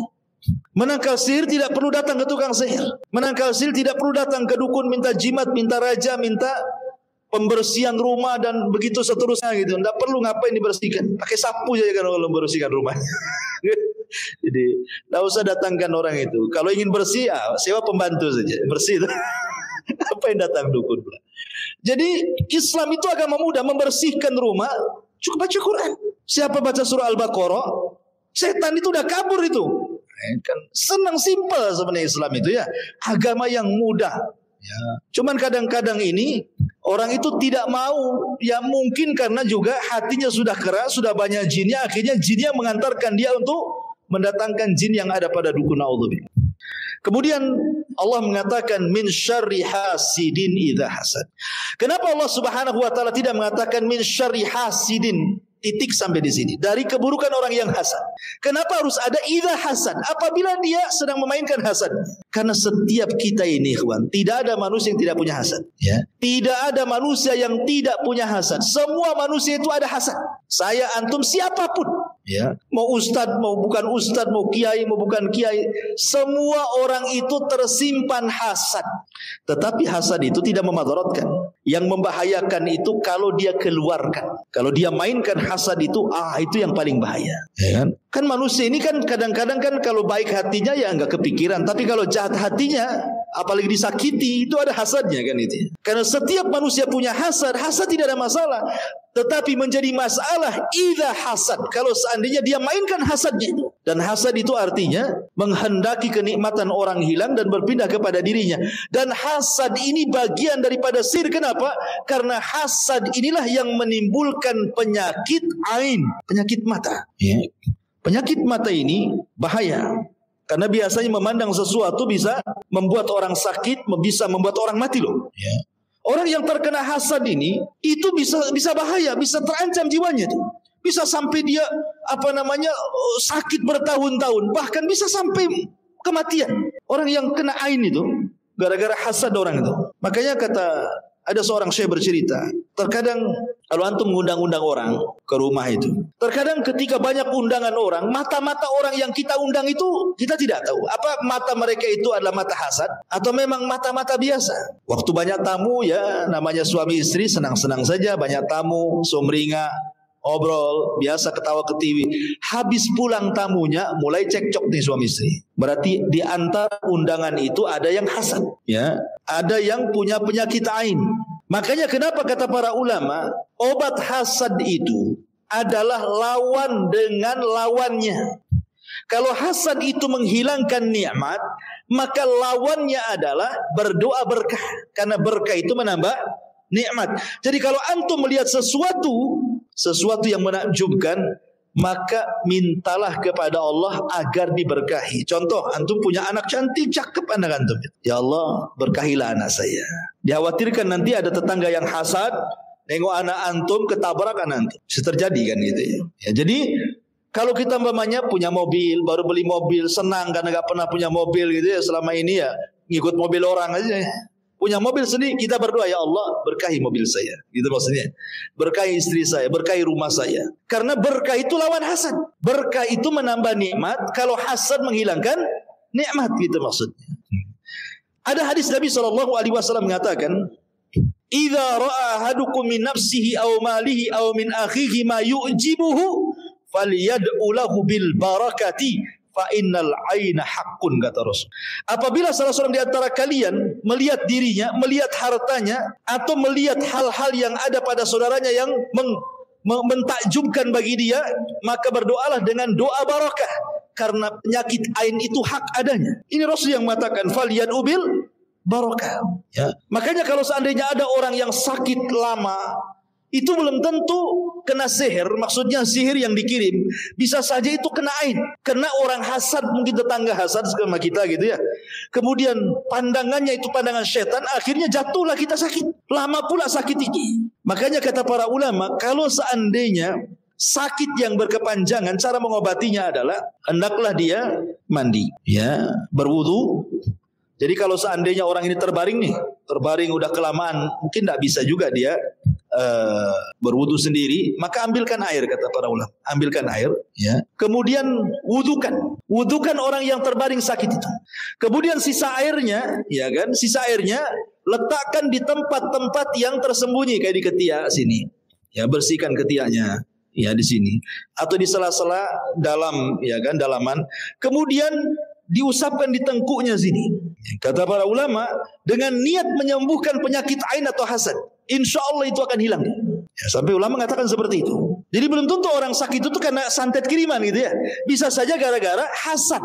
Menangkal sihir tidak perlu datang ke tukang sihir. Menangkal sihir tidak perlu datang ke dukun minta jimat, minta raja, minta pembersihan rumah dan begitu seterusnya gitu. Tidak perlu ngapain dibersihkan. Pakai sapu saja kan kalau membersihkan rumah. Jadi tidak usah datangkan orang itu. Kalau ingin bersih, sewa pembantu saja. Bersih itu. Apa yang datang dukun pula. Jadi Islam itu agama mudah, membersihkan rumah cukup baca Quran. Siapa baca surah Al-Baqarah, setan itu udah kabur itu. Kan senang, simpel sebenarnya Islam itu ya. Agama yang mudah. Ya. Cuman kadang-kadang ini orang itu tidak mau, ya mungkin karena juga hatinya sudah keras, sudah banyak jinnya, akhirnya jinnya mengantarkan dia untuk mendatangkan jin yang ada pada dukun. Naudzubillah. Kemudian Allah mengatakan min syarri hasidin idza hasad. Kenapa Allah Subhanahu wa taala tidak mengatakan min syarri hasidin Titik sampai di sini. Dari keburukan orang yang hasad. Kenapa harus ada idza hasad? Apabila dia sedang memainkan hasad. Karena setiap kita ini, ikhwan, tidak ada manusia yang tidak punya hasad. Ya. Tidak ada manusia yang tidak punya hasad. Semua manusia itu ada hasad. Saya, antum, siapapun. Ya. Mau ustadz, mau bukan ustadz, mau kiai, mau bukan kiai. Semua orang itu tersimpan hasad. Tetapi hasad itu tidak memadaratkan. Yang membahayakan itu kalau dia keluarkan. Kalau dia mainkan hasad itu, itu yang paling bahaya. Ya kan? Kan manusia ini kan kadang-kadang kan kalau baik hatinya ya enggak kepikiran. Tapi kalau jahat hatinya, apalagi disakiti, itu ada hasadnya kan itu. Karena setiap manusia punya hasad. Hasad tidak ada masalah. Tetapi menjadi masalah idza hasad. Kalau seandainya dia mainkan hasadnya itu. Dan hasad itu artinya menghendaki kenikmatan orang hilang dan berpindah kepada dirinya. Dan hasad ini bagian daripada sihir. Kenapa? Karena hasad inilah yang menimbulkan penyakit ain, penyakit mata. Ya. Penyakit mata ini bahaya. Karena biasanya memandang sesuatu bisa membuat orang sakit, bisa membuat orang mati loh. Ya. Orang yang terkena hasad ini itu bisa bahaya, bisa terancam jiwanya tuh. Bisa sampai dia sakit bertahun-tahun, bahkan bisa sampai kematian. Orang yang kena ain itu gara-gara hasad orang itu. Makanya ada seorang syekh bercerita, terkadang kalau antum mengundang-undang orang ke rumah itu, terkadang ketika banyak undangan orang, mata-mata orang yang kita undang itu kita tidak tahu apa mata mereka itu adalah mata hasad atau memang mata-mata biasa. Waktu banyak tamu ya, namanya suami istri senang-senang saja, banyak tamu, sumringah, obrol, biasa ketawa ketiwi. Habis pulang tamunya mulai cekcok nih suami istri. Berarti di antara undangan itu ada yang hasad, ya, ada yang punya penyakit ain. Makanya kenapa kata para ulama, obat hasad itu adalah lawan dengan lawannya. Kalau hasad itu menghilangkan nikmat, maka lawannya adalah berdoa berkah. Karena berkah itu menambah nikmat. Jadi kalau antum melihat sesuatu yang menakjubkan, maka mintalah kepada Allah agar diberkahi. Contoh, antum punya anak cantik, cakep anak antum. Ya Allah, berkahilah anak saya. Dikhawatirkan nanti ada tetangga yang hasad, nengok anak antum, ketabrak anak antum. Bisa terjadi kan gitu ya. Jadi kalau kita umpamanya punya mobil, baru beli mobil, senang karena gak pernah punya mobil gitu ya, selama ini ya ngikut mobil orang aja. Punya mobil sendiri, kita berdoa, ya Allah berkahi mobil saya, gitu maksudnya. Berkahi istri saya, berkahi rumah saya. Karena berkah itu lawan hasad. Berkah itu menambah nikmat, kalau hasad menghilangkan nikmat, gitu maksudnya. Ada hadis Nabi SAW mengatakan, "Idza ra'a ahadukum min nafsihi aw malihi aw min akhihi ma yu'jibuhu falyad'u lahu bil barakati fa innal aina haqqun," kata Rasul. Apabila salah seorang di antara kalian melihat dirinya, melihat hartanya, atau melihat hal-hal yang ada pada saudaranya yang mentakjubkan bagi dia, maka berdoalah dengan doa barakah, karena penyakit ain itu hak adanya. Ini Rasul yang mengatakan falyad'u bil barakah. Ya. Makanya kalau seandainya ada orang yang sakit lama, itu belum tentu kena sihir, maksudnya sihir yang dikirim. Bisa saja itu kena ain, kena orang hasad, mungkin tetangga hasad sama kita gitu ya. Kemudian pandangannya itu pandangan setan, akhirnya jatuhlah kita sakit. Lama pula sakit ini. Makanya kata para ulama, kalau seandainya sakit yang berkepanjangan, cara mengobatinya adalah hendaklah dia mandi, ya, berwudu. Jadi kalau seandainya orang ini terbaring udah kelamaan, mungkin tidak bisa juga dia berwudu sendiri, maka ambilkan air, kata para ulama. Ambilkan air, ya. Kemudian wudukan orang yang terbaring sakit itu. Kemudian sisa airnya, ya kan? Sisa airnya letakkan di tempat-tempat yang tersembunyi, kayak di ketiak sini. Ya, bersihkan ketiaknya, ya, di sini atau di sela-sela dalam, ya kan, dalaman. Kemudian diusapkan di tengkuknya sini. Kata para ulama, dengan niat menyembuhkan penyakit ain atau hasad, insya Allah itu akan hilang. Ya, sampai ulama mengatakan seperti itu. Jadi belum tentu orang sakit itu karena santet kiriman gitu ya. Bisa saja gara-gara hasad.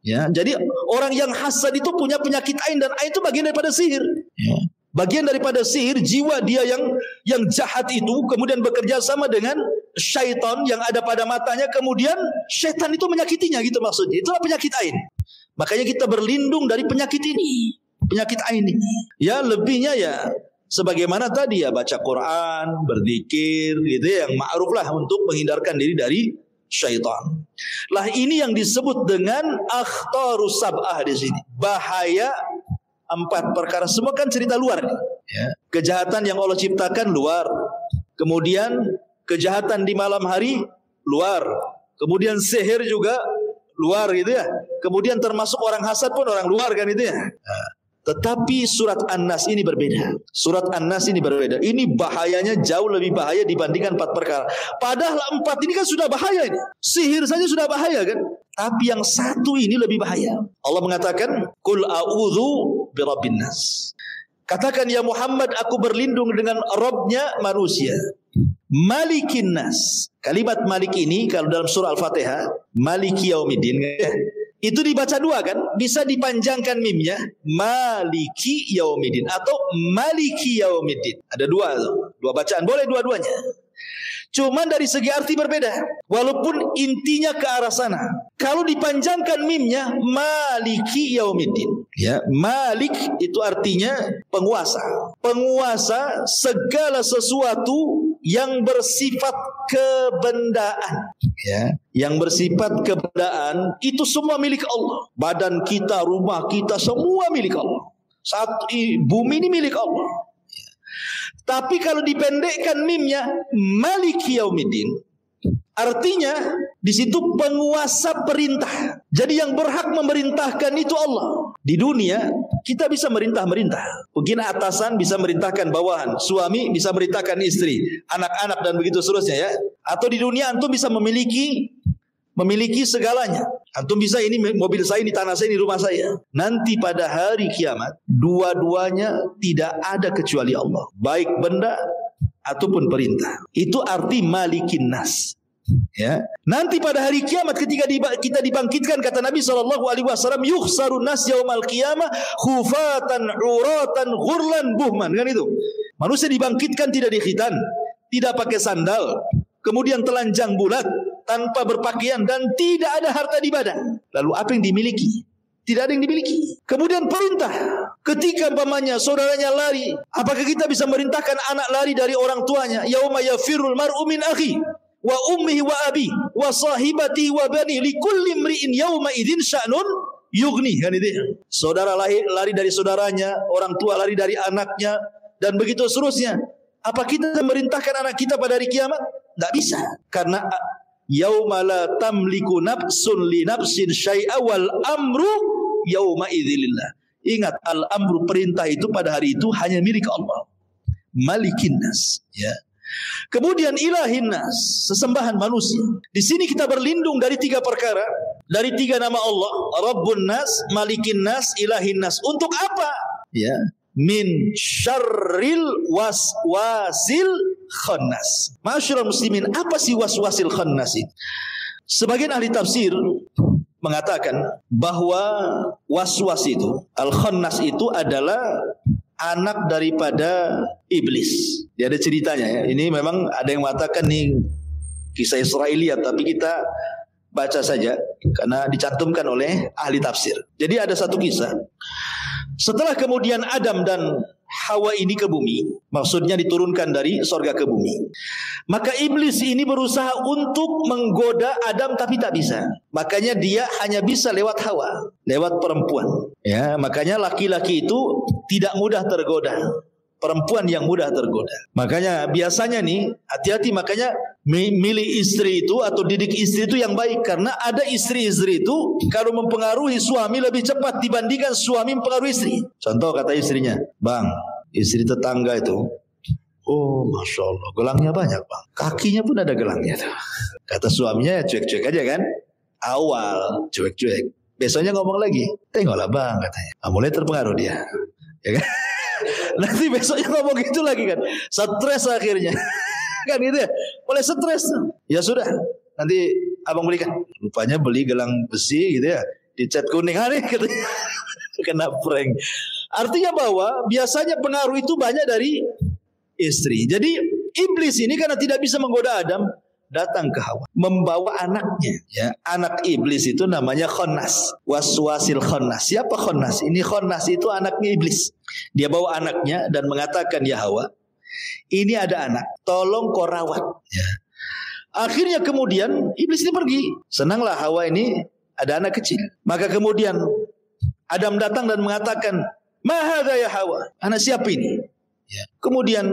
Ya, jadi orang yang hasad itu punya penyakit ain, dan ain itu bagian daripada sihir. Ya. Bagian daripada sihir, jiwa dia yang jahat itu kemudian bekerja sama dengan syaitan yang ada pada matanya, kemudian syaitan itu menyakitinya, gitu maksudnya. Itulah penyakit ain. Makanya kita berlindung dari penyakit ini, penyakit ain ini. Ya, lebihnya ya Sebagaimana tadi ya, baca Quran, berzikir, gitu yang ma'ruf lah untuk menghindarkan diri dari syaitan. Lah ini yang disebut dengan akhtarus sab'ah di sini. Bahaya 4 perkara, semua kan cerita luar nih. Ya. Kejahatan yang Allah ciptakan luar. Kemudian kejahatan di malam hari luar. Kemudian sihir juga luar gitu ya. Kemudian termasuk orang hasad pun orang luar kan itu ya. Nah, tetapi surat An-Nas ini berbeda. Surat An-Nas ini berbeda. Ini bahayanya jauh lebih bahaya dibandingkan 4 perkara. Padahal 4 ini kan sudah bahaya ini. Sihir saja sudah bahaya kan. Tapi yang satu ini lebih bahaya. Allah mengatakan, "Qul a'udzu birabbin nas." Katakan ya Muhammad, aku berlindung dengan Rabbnya manusia. Malikin nas. Kalimat malik ini kalau dalam surah Al-Fatihah, Maliki Yaumiddin, itu dibaca 2 kan? Bisa dipanjangkan mimnya, Maliki Yaumiddin atau Maliki Yaumiddin. Ada 2 bacaan, boleh dua-duanya. Cuman dari segi arti berbeda. Walaupun intinya ke arah sana. Kalau dipanjangkan mimnya, Maliki Yaumiddin. Ya, Malik itu artinya penguasa. Penguasa segala sesuatu yang bersifat kebendaan. Ya, yang bersifat kebendaan itu semua milik Allah. Badan kita, rumah kita, semua milik Allah. Bumi ini milik Allah. Tapi kalau dipendekkan mimnya, Maliki Yaumiddin, artinya di situ penguasa perintah. Jadi yang berhak memerintahkan itu Allah. Di dunia kita bisa merintah-merintah. Mungkin atasan bisa merintahkan bawahan, suami bisa merintahkan istri, anak-anak dan begitu seterusnya ya. Atau di dunia antum bisa memiliki segalanya. Antum bisa ini mobil saya, ini tanah saya, ini rumah saya. Nanti pada hari kiamat, dua-duanya tidak ada kecuali Allah. Baik benda ataupun perintah. Itu arti Malikin Nas. Ya. Nanti pada hari kiamat ketika kita dibangkitkan, kata Nabi SAW, yukhsarun nas yaumal qiyamah khufatan uratan ghurlan buhman. Kan itu. Manusia dibangkitkan tidak dikhitan, tidak pakai sandal, kemudian telanjang bulat, tanpa berpakaian dan tidak ada harta di badan. Lalu apa yang dimiliki? Tidak ada yang dimiliki. Kemudian perintah. Ketika umpamanya saudaranya lari, apakah kita bisa merintahkan anak lari dari orang tuanya? Yauma yafirul mar'u min akhi wa ummihi wa abi wa sahibati wa bani likulli imri'in yauma idzin sya'nun yughni. Kan itu. Saudara lari dari saudaranya, orang tua lari dari anaknya dan begitu seterusnya. Apa kita memerintahkan anak kita pada hari kiamat? Tidak bisa. Karena yauma la tamliku nafsun li nafsin syai'a wal amru yauma idzilillah. Ingat, al-amru perintah itu pada hari itu hanya milik Allah. Malikin nas, ya. Kemudian ilahin nas, sesembahan manusia. Di sini kita berlindung dari 3 perkara, dari 3 nama Allah, Rabbun nas, Malikin nas, Ilahin nas. Untuk apa? Ya, min syarril waswasil khannas. Masyarul muslimin, apa sih waswasil khannas ini? Sebagian ahli tafsir mengatakan bahwa waswas itu, al-khannas itu adalah anak daripada iblis. Dia ada ceritanya ya. Ini memang ada yang mengatakan nih kisah Israiliyat, tapi kita baca saja karena dicantumkan oleh ahli tafsir. Jadi ada satu kisah. Setelah kemudian Adam dan Hawa ini ke bumi, maksudnya diturunkan dari sorga ke bumi, maka iblis ini berusaha untuk menggoda Adam tapi tak bisa. Makanya dia hanya bisa lewat Hawa, lewat perempuan. Ya, makanya laki-laki itu tidak mudah tergoda, perempuan yang mudah tergoda. Makanya biasanya nih hati-hati, makanya milih istri itu atau didik istri itu yang baik. Karena ada istri-istri itu kalau mempengaruhi suami lebih cepat dibandingkan suami mempengaruhi istri. Contoh kata istrinya, "Bang, istri tetangga itu, oh Masya Allah, gelangnya banyak bang, kakinya pun ada gelangnya." Kata suaminya ya cuek-cuek aja kan. Awal cuek-cuek, besoknya ngomong lagi, "Tengoklah bang," katanya. Nah, mulai terpengaruh dia, ya kan. Nanti besoknya ngomong gitu lagi kan, stres akhirnya. Kan gitu ya, mulai stres. Ya sudah, nanti abang belikan. Rupanya beli gelang besi gitu ya, dicat kuning hari katanya. Kena prank. Artinya bahwa biasanya pengaruh itu banyak dari istri. Jadi iblis ini karena tidak bisa menggoda Adam, datang ke Hawa membawa anaknya, ya. Anak iblis itu namanya Khannas, waswasil khannas. Siapa Khannas? Ini Khannas itu anaknya iblis. Dia bawa anaknya dan mengatakan, ya Hawa, ini ada anak, tolong kau rawat, ya. Akhirnya kemudian iblis ini pergi. Senanglah Hawa ini ada anak kecil. Maka kemudian Adam datang dan mengatakan, ma hadza ya Hawa? Anak siapa ini? Ya. Kemudian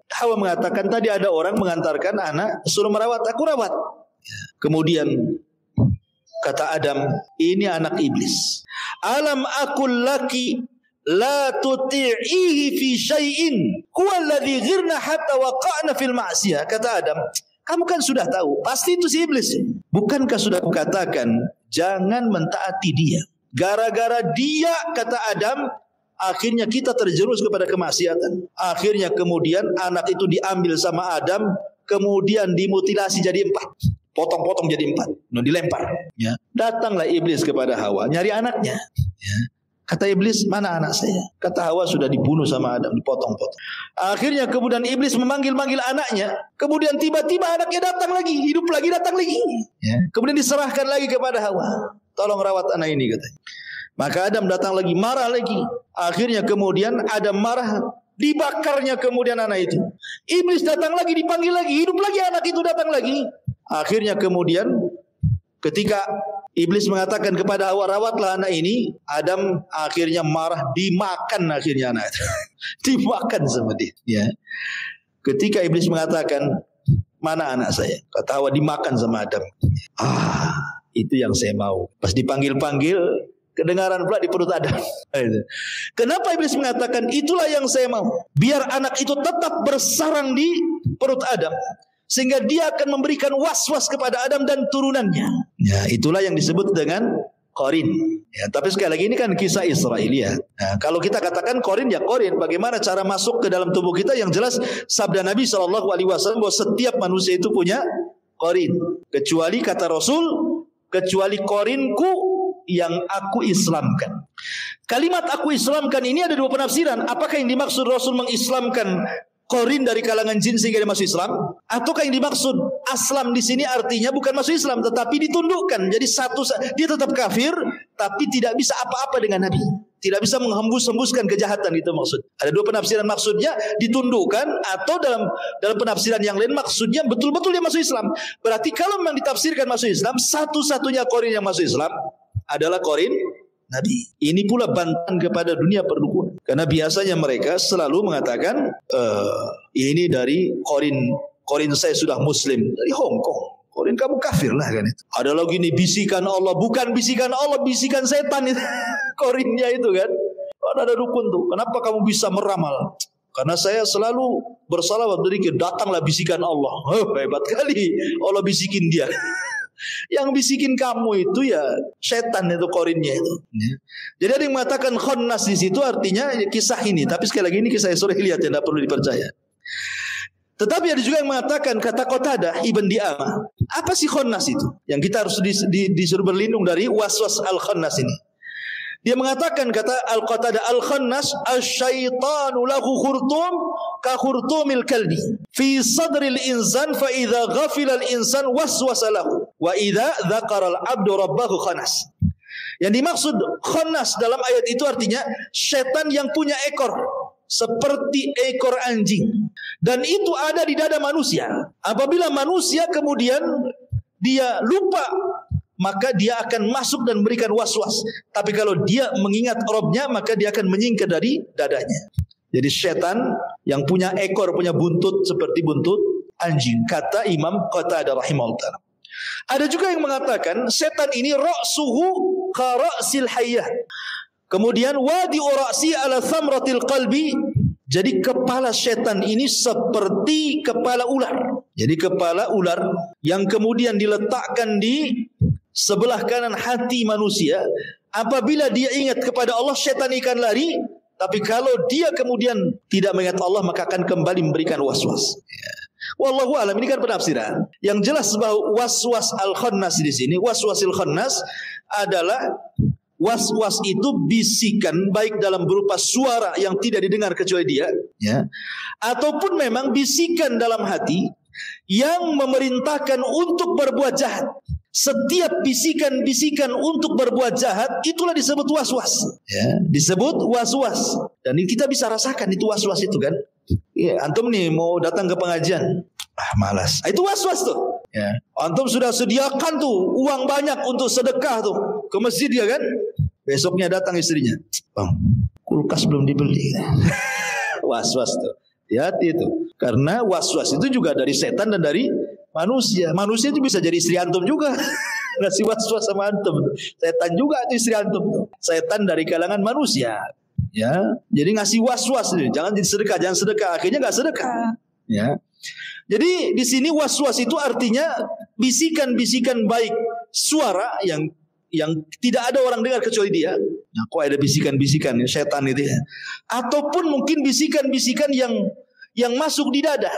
Hawa mengatakan, tadi ada orang mengantarkan anak, suruh merawat, aku rawat. Ya. Kemudian kata Adam, ini anak iblis. Alam aqul laki la tuti'ihi fi syai'in huwa alladhi ghirna hatta waqa'na fil ma'siyah. Kata Adam, kamu kan sudah tahu, pasti itu si iblis. Bukankah sudah kukatakan jangan mentaati dia? Gara-gara dia, kata Adam, akhirnya kita terjerumus kepada kemaksiatan. Akhirnya kemudian anak itu diambil sama Adam, kemudian dimutilasi jadi 4. Potong-potong jadi 4, dilempar. Ya. Datanglah iblis kepada Hawa, nyari anaknya. Ya. Kata iblis, mana anak saya? Kata Hawa, sudah dibunuh sama Adam, dipotong-potong. Akhirnya kemudian iblis memanggil-manggil anaknya. Kemudian tiba-tiba anaknya datang lagi, hidup lagi, datang lagi. Ya. Kemudian diserahkan lagi kepada Hawa. Tolong rawat anak ini, katanya. Maka Adam datang lagi, marah lagi. Akhirnya kemudian Adam marah, dibakarnya kemudian anak itu. Iblis datang lagi, dipanggil lagi, hidup lagi anak itu, datang lagi. Akhirnya kemudian ketika iblis mengatakan kepada Hawa, rawatlah anak ini, Adam akhirnya marah, dimakan akhirnya anak itu. Dimakan sama dia. Ya. Ketika iblis mengatakan, mana anak saya? Kata Hawa, dimakan sama Adam. Itu yang saya mau. Pas dipanggil-panggil, kedengaran pula di perut Adam. Kenapa iblis mengatakan itulah yang saya mau? Biar anak itu tetap bersarang di perut Adam, sehingga dia akan memberikan was-was kepada Adam dan turunannya. Ya, itulah yang disebut dengan Qarin. Ya, tapi sekali lagi ini kan kisah Israiliyat. Nah, kalau kita katakan Qarin, ya Qarin. Bagaimana cara masuk ke dalam tubuh kita? Yang jelas sabda Nabi SAW bahwa setiap manusia itu punya Qarin. Kecuali kata Rasul, kecuali Qarinku yang aku Islamkan. Kalimat aku Islamkan ini ada 2 penafsiran. Apakah yang dimaksud Rasul mengislamkan Qarin dari kalangan jin sehingga dia masuk Islam? Ataukah yang dimaksud aslam di sini artinya bukan masuk Islam tetapi ditundukkan. Jadi dia tetap kafir tapi tidak bisa apa-apa dengan Nabi. Tidak bisa menghembuskan kejahatan, itu maksud. Ada 2 penafsiran, maksudnya ditundukkan, atau dalam penafsiran yang lain maksudnya betul-betul dia masuk Islam. Berarti kalau memang ditafsirkan masuk Islam, satu-satunya Qarin yang masuk Islam adalah Qarin Nabi. Ini pula bantahan kepada dunia perdukunan. Karena biasanya mereka selalu mengatakan, ini dari Qarin saya sudah Muslim dari Hong Kong. Qarin kamu kafir lah kan itu. Ada lagi nih bisikan Allah, bukan bisikan Allah, bisikan setan itu. Qarinnya itu kan. Ada dukun tuh. Kenapa kamu bisa meramal? Karena saya selalu bersalawat sedikit, datanglah bisikan Allah. Hebat kali Allah bisikin dia. Yang bisikin kamu itu ya setan itu, Qarinnya itu. Jadi ada yang mengatakan Khannas di situ artinya kisah ini, tapi sekali lagi ini kisah Israiliyat yang tidak perlu dipercaya. Tetapi ada juga yang mengatakan, kata Qatadah Ibn Di'amah, apa sih Khannas itu? Yang kita harus disuruh berlindung dari waswas al-Khannas ini. Dia mengatakan, kata Al-Qatadah, al-Khannas asyaitanu lahu khurtum ka khurtumil kalbi fi sadril insan fa idza ghafila al-insan waswasa lahu wa idza dzakara al-'abdu rabbahu khanas. Yang dimaksud Khannas dalam ayat itu artinya setan yang punya ekor seperti ekor anjing, dan itu ada di dada manusia. Apabila manusia kemudian dia lupa, maka dia akan masuk dan memberikan was-was. Tapi kalau dia mengingat Robnya, maka dia akan menyingkir dari dadanya. Jadi setan yang punya ekor, punya buntut seperti buntut anjing, kata Imam Qatadah rahimahullah. Ada juga yang mengatakan setan ini ra'suhu ka ra'sil hayyah. Kemudian wadi ra'si ala thamratil qalbi. Jadi kepala setan ini seperti kepala ular. Jadi kepala ular yang kemudian diletakkan di sebelah kanan hati manusia. Apabila dia ingat kepada Allah, setan akan lari. Tapi kalau dia kemudian tidak mengingat Allah, maka akan kembali memberikan was-was. Wallahu alam, ini kan penafsiran. Yang jelas bahwa was-was al-Khannas di sini, was-wasil Khannas adalah was-was itu bisikan, baik dalam berupa suara yang tidak didengar kecuali dia, ya, ataupun memang bisikan dalam hati yang memerintahkan untuk berbuat jahat. Setiap bisikan-bisikan untuk berbuat jahat itulah disebut waswas. Ya, disebut waswas. Dan kita bisa rasakan itu waswas itu kan. Ya, antum nih mau datang ke pengajian, malas. Itu waswas tuh. Ya. Antum sudah sediakan tuh uang banyak untuk sedekah tuh ke masjid ya kan. Besoknya datang istrinya, bang, kulkas belum dibeli. Was-was tuh. Hati-hati itu. Karena was-was itu juga dari setan dan dari manusia. Manusia itu bisa jadi istri antum juga. Ngasih was-was sama antum. Setan juga itu istri antum tuh. Setan dari kalangan manusia. Ya, jadi ngasih was-was nih. Jangan jadi sedekah, jangan sedekah. Akhirnya nggak sedekah. Ya. Jadi di sini was-was itu artinya bisikan-bisikan baik, suara yang tidak ada orang dengar kecuali dia. Nah, kok ada bisikan-bisikan setan itu ya. Ataupun mungkin bisikan-bisikan yang masuk di dada,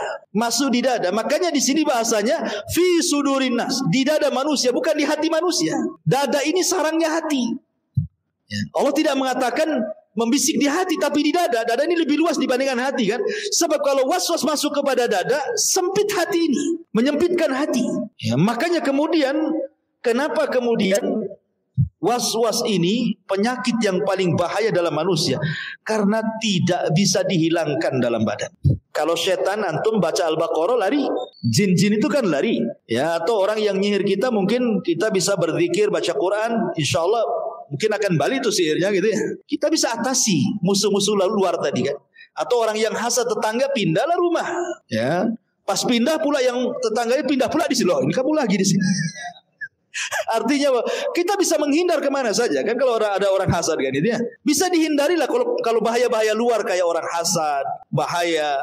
Makanya di sini bahasanya fi sudurin nas, di dada manusia, bukan di hati manusia. Dada ini sarangnya hati. Ya. Allah tidak mengatakan membisik di hati, tapi di dada. Dada ini lebih luas dibandingkan hati kan. Sebab kalau was-was masuk kepada dada, sempit hati ini, menyempitkan hati. Ya, makanya kemudian kenapa kemudian was-was ini penyakit yang paling bahaya dalam manusia? Karena tidak bisa dihilangkan dalam badan. Kalau setan antum baca Al-Baqarah lari, jin-jin itu kan lari. Ya, atau orang yang nyihir kita mungkin kita bisa berzikir, baca Quran, insyaallah mungkin akan balik itu sihirnya gitu ya. Kita bisa atasi musuh-musuh lalu luar tadi kan. Atau orang yang hasad tetangga pindahlah rumah. Ya, pas pindah pula yang tetangganya pindah pula di sini. Loh, ini kamu lagi di sini. Artinya kita bisa menghindar kemana saja kan kalau ada orang hasad kan itu ya. Bisa dihindari lah kalau bahaya-bahaya luar kayak orang hasad, bahaya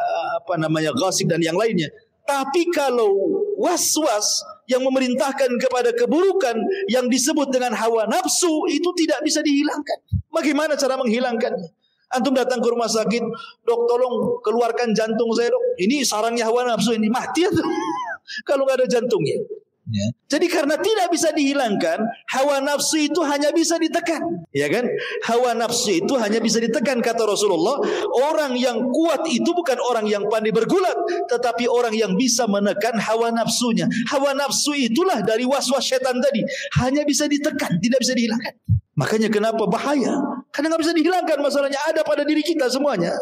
ghasib dan yang lainnya. Tapi kalau was-was yang memerintahkan kepada keburukan yang disebut dengan hawa nafsu itu tidak bisa dihilangkan. Bagaimana cara menghilangkannya? Antum datang ke rumah sakit, dok tolong keluarkan jantung saya dok. Ini sarangnya hawa nafsu ini mati atau kalau nggak ada jantungnya. Ya. Jadi karena tidak bisa dihilangkan, hawa nafsu itu hanya bisa ditekan, ya kan? Hawa nafsu itu hanya bisa ditekan, kata Rasulullah. Orang yang kuat itu bukan orang yang pandai bergulat, tetapi orang yang bisa menekan hawa nafsunya. Hawa nafsu itulah dari was-was setan tadi, hanya bisa ditekan, tidak bisa dihilangkan. Makanya kenapa bahaya? Karena nggak bisa dihilangkan, masalahnya ada pada diri kita semuanya.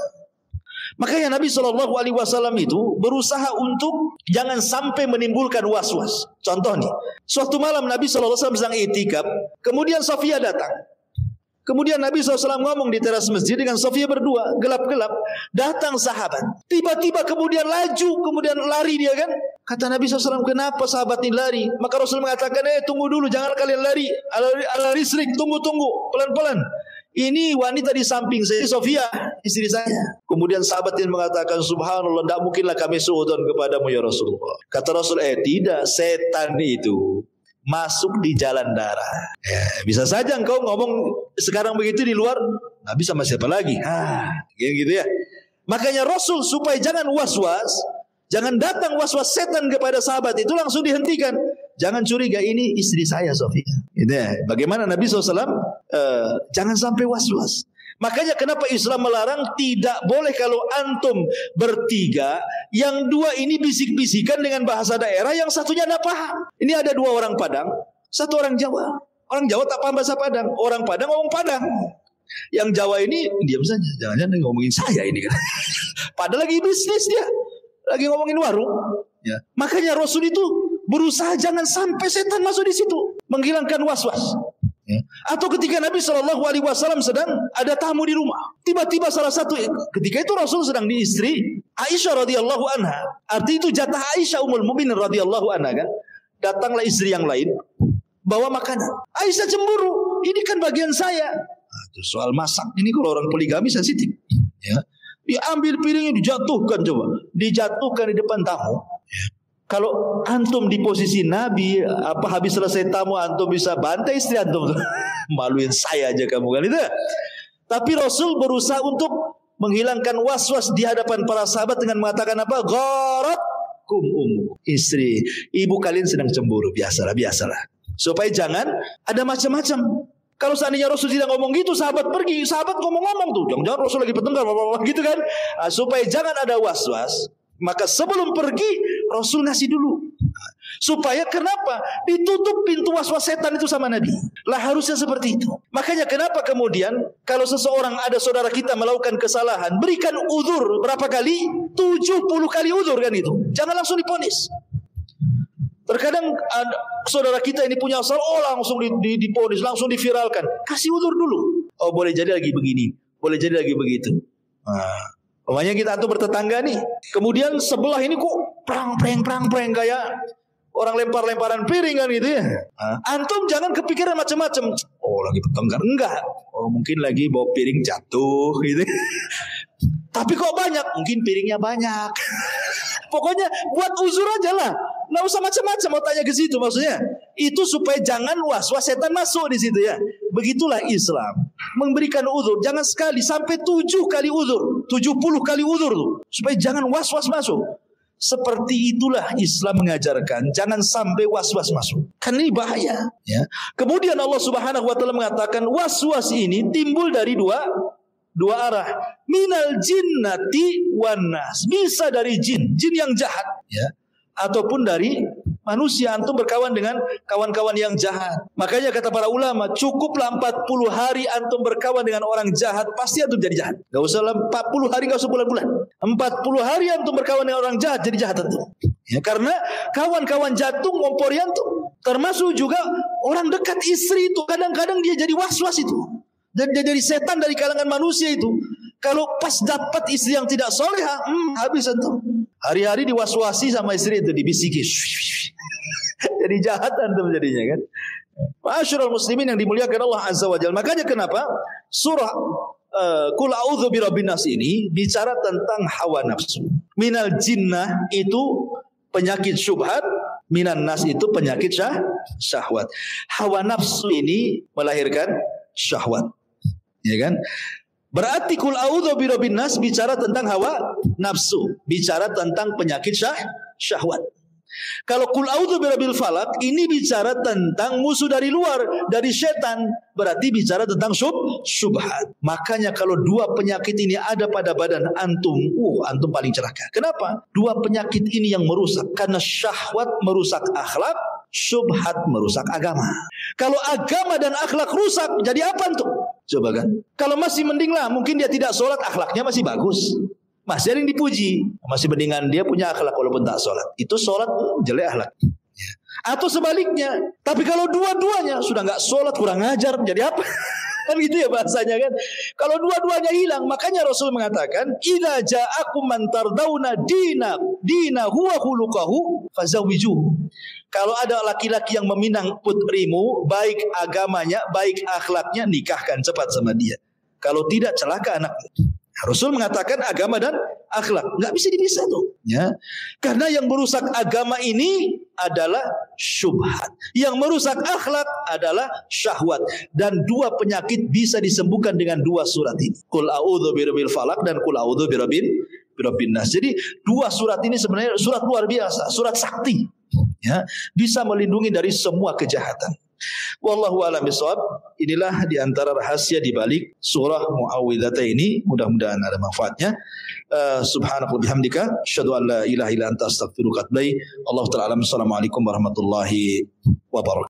Makanya Nabi SAW itu berusaha untuk jangan sampai menimbulkan was-was. Contoh nih, suatu malam Nabi SAW sedang itikaf, kemudian Sofia datang. Kemudian Nabi SAW ngomong di teras masjid dengan Sofia berdua, gelap-gelap. Datang sahabat, tiba-tiba kemudian laju, kemudian lari dia kan. Kata Nabi SAW, kenapa sahabat ini lari? Maka Rasul mengatakan, tunggu dulu, jangan kalian lari. Lari sering, tunggu, pelan-pelan. Ini wanita di samping saya, Sofia, istri saya. Kemudian sahabat ini mengatakan, subhanallah, tidak mungkinlah kami suudzon kepadamu ya Rasulullah. Kata Rasul, tidak, setan itu masuk di jalan darah. Bisa saja engkau ngomong sekarang begitu di luar, Nabi sama siapa lagi? Gitu ya. Makanya Rasul supaya jangan was-was, jangan datang was-was setan kepada sahabat itu, langsung dihentikan. Jangan curiga, ini istri saya Sofia. Gitu ya. Bagaimana Nabi SAW? Jangan sampai was-was. Makanya kenapa Islam melarang tidak boleh kalau antum bertiga, yang dua ini bisik-bisikan dengan bahasa daerah, yang satunya tidak paham. Ini ada dua orang Padang, satu orang Jawa. Orang Jawa tak paham bahasa Padang, orang Padang ngomong Padang. Yang Jawa ini diam saja, jangan-jangan ngomongin saya ini kan. Padahal lagi bisnis dia, lagi ngomongin warung. Ya. Makanya Rasul itu berusaha jangan sampai setan masuk di situ, menghilangkan was-was. Ya. Atau ketika Nabi SAW sedang ada tamu di rumah, tiba-tiba salah satu, ketika itu Rasul sedang di istri Aisyah radhiyallahu anha. Arti itu jatah Aisyah Ummul Mukminin radhiyallahu anha kan. Datanglah istri yang lain bawa makanan. Aisyah cemburu, ini kan bagian saya. Itu soal masak ini kalau orang poligami sensitif. Ya. Diambil piringnya, dijatuhkan, dijatuhkan di depan tamu. Ya. Kalau antum di posisi Nabi, habis selesai tamu antum bisa bantai istri antum. Maluin saya aja kamu kan itu. Tapi Rasul berusaha untuk menghilangkan was-was di hadapan para sahabat dengan mengatakan apa? Gharatkum ummu. Istri, ibu kalian sedang cemburu, biasalah. Supaya jangan ada macam-macam. Kalau seandainya Rasul tidak ngomong gitu, sahabat pergi, sahabat ngomong-ngomong tuh. Jangan-jangan Rasul lagi bertengkar gitu kan. Supaya jangan ada was-was. Maka sebelum pergi Rasul ngasih dulu. Supaya kenapa? Ditutup pintu waswas setan itu sama Nabi. Lah harusnya seperti itu. Makanya kenapa kemudian kalau seseorang ada saudara kita melakukan kesalahan, berikan uzur berapa kali? 70 kali uzur kan itu. Jangan langsung diponis. Terkadang saudara kita ini punya salah, langsung diponis, langsung diviralkan. Kasih uzur dulu. Oh boleh jadi lagi begini, boleh jadi lagi begitu. Pokoknya kita tuh bertetangga nih. Kemudian sebelah ini kok prang kayak orang lempar-lemparan piring kan gitu ya. Antum jangan kepikiran macam-macam. Oh lagi bertengkar. Enggak. Oh mungkin lagi bawa piring jatuh gitu. Tapi kok banyak? Mungkin piringnya banyak. Pokoknya buat uzur aja lah. Nggak usah macam-macam mau tanya ke situ maksudnya. Itu supaya jangan was-was setan masuk di situ ya. Begitulah Islam. Memberikan uzur. Jangan sekali sampai 7 kali uzur. 70 kali uzur tuh. Supaya jangan was-was masuk. Seperti itulah Islam mengajarkan. Jangan sampai was-was masuk. Kan ini bahaya. Ya. Kemudian Allah Subhanahu wa Ta'ala mengatakan was-was ini timbul dari dua arah. Minal jinnati wan nas. Bisa dari jin yang jahat. Ya. Ataupun dari manusia. Antum berkawan dengan kawan-kawan yang jahat. Makanya kata para ulama, cukuplah 40 hari antum berkawan dengan orang jahat, pasti antum jadi jahat. Gak usah 40 hari, gak usah bulan-bulan. 40 hari antum berkawan dengan orang jahat, jadi jahat antum. Ya, karena kawan-kawan jantung ngompori antum. Termasuk juga orang dekat istri itu. Kadang-kadang dia jadi was-was itu. Dan dia jadi setan dari kalangan manusia itu. Kalau pas dapat istri yang tidak soleha, habis antum. Hari-hari diwaswasi sama istri itu, dibisiki. Jadi jahat antum jadinya kan. Ma'asyiral muslimin yang dimuliakan Allah Azza wa Jalla. Makanya kenapa surah Qul a'udzu birabbin nas ini bicara tentang hawa nafsu. Minal jinnah itu penyakit syubhat, minan nas itu penyakit syahwat. Hawa nafsu ini melahirkan syahwat. Ya kan? Berarti Qul a'udzu birabbin nas bicara tentang hawa nafsu, bicara tentang penyakit syahwat. Kalau Qul a'udzu birabbil falaq ini bicara tentang musuh dari luar, dari setan, berarti bicara tentang syubhat. Makanya kalau dua penyakit ini ada pada badan antum, antum paling celaka. Kenapa? Dua penyakit ini yang merusak, karena syahwat merusak akhlak, syubhat merusak agama. Kalau agama dan akhlak rusak, jadi apa antum? Coba kan. Kalau masih mending lah, mungkin dia tidak sholat, akhlaknya masih bagus. Masih ada yang dipuji. Masih mendingan dia punya akhlak walaupun tak sholat. Itu sholat jelek akhlak. Atau sebaliknya. Tapi kalau dua-duanya sudah nggak sholat, kurang ajar, jadi apa? Kan gitu ya bahasanya kan. Kalau dua-duanya hilang, makanya Rasul mengatakan, idza ja'akum man tardawna dinahu wa khuluquhu fazawijuhu. Kalau ada laki-laki yang meminang putrimu, baik agamanya, baik akhlaknya, nikahkan cepat sama dia. Kalau tidak, celaka anakmu. Rasul mengatakan agama dan akhlak nggak bisa dipisah tuh, ya. Karena yang merusak agama ini adalah syubhat, yang merusak akhlak adalah syahwat, dan dua penyakit bisa disembuhkan dengan dua surat ini. Qul a'udzu birabbil falaq dan Qul a'udzu birabbin nas. Jadi dua surat ini sebenarnya surat luar biasa, surat sakti, ya, bisa melindungi dari semua kejahatan. Wallahu a'lam bishawab. Inilah diantara rahasia di balik surah Muawwidzatain ini. Mudah-mudahan ada manfaatnya. Subhanakallahumma bihamdika asyhadu an la ilaha illa anta astaghfiruka wa atubu ilaik. Allahu ta'ala alam. Assalamualaikum warahmatullahi wabarakatuh.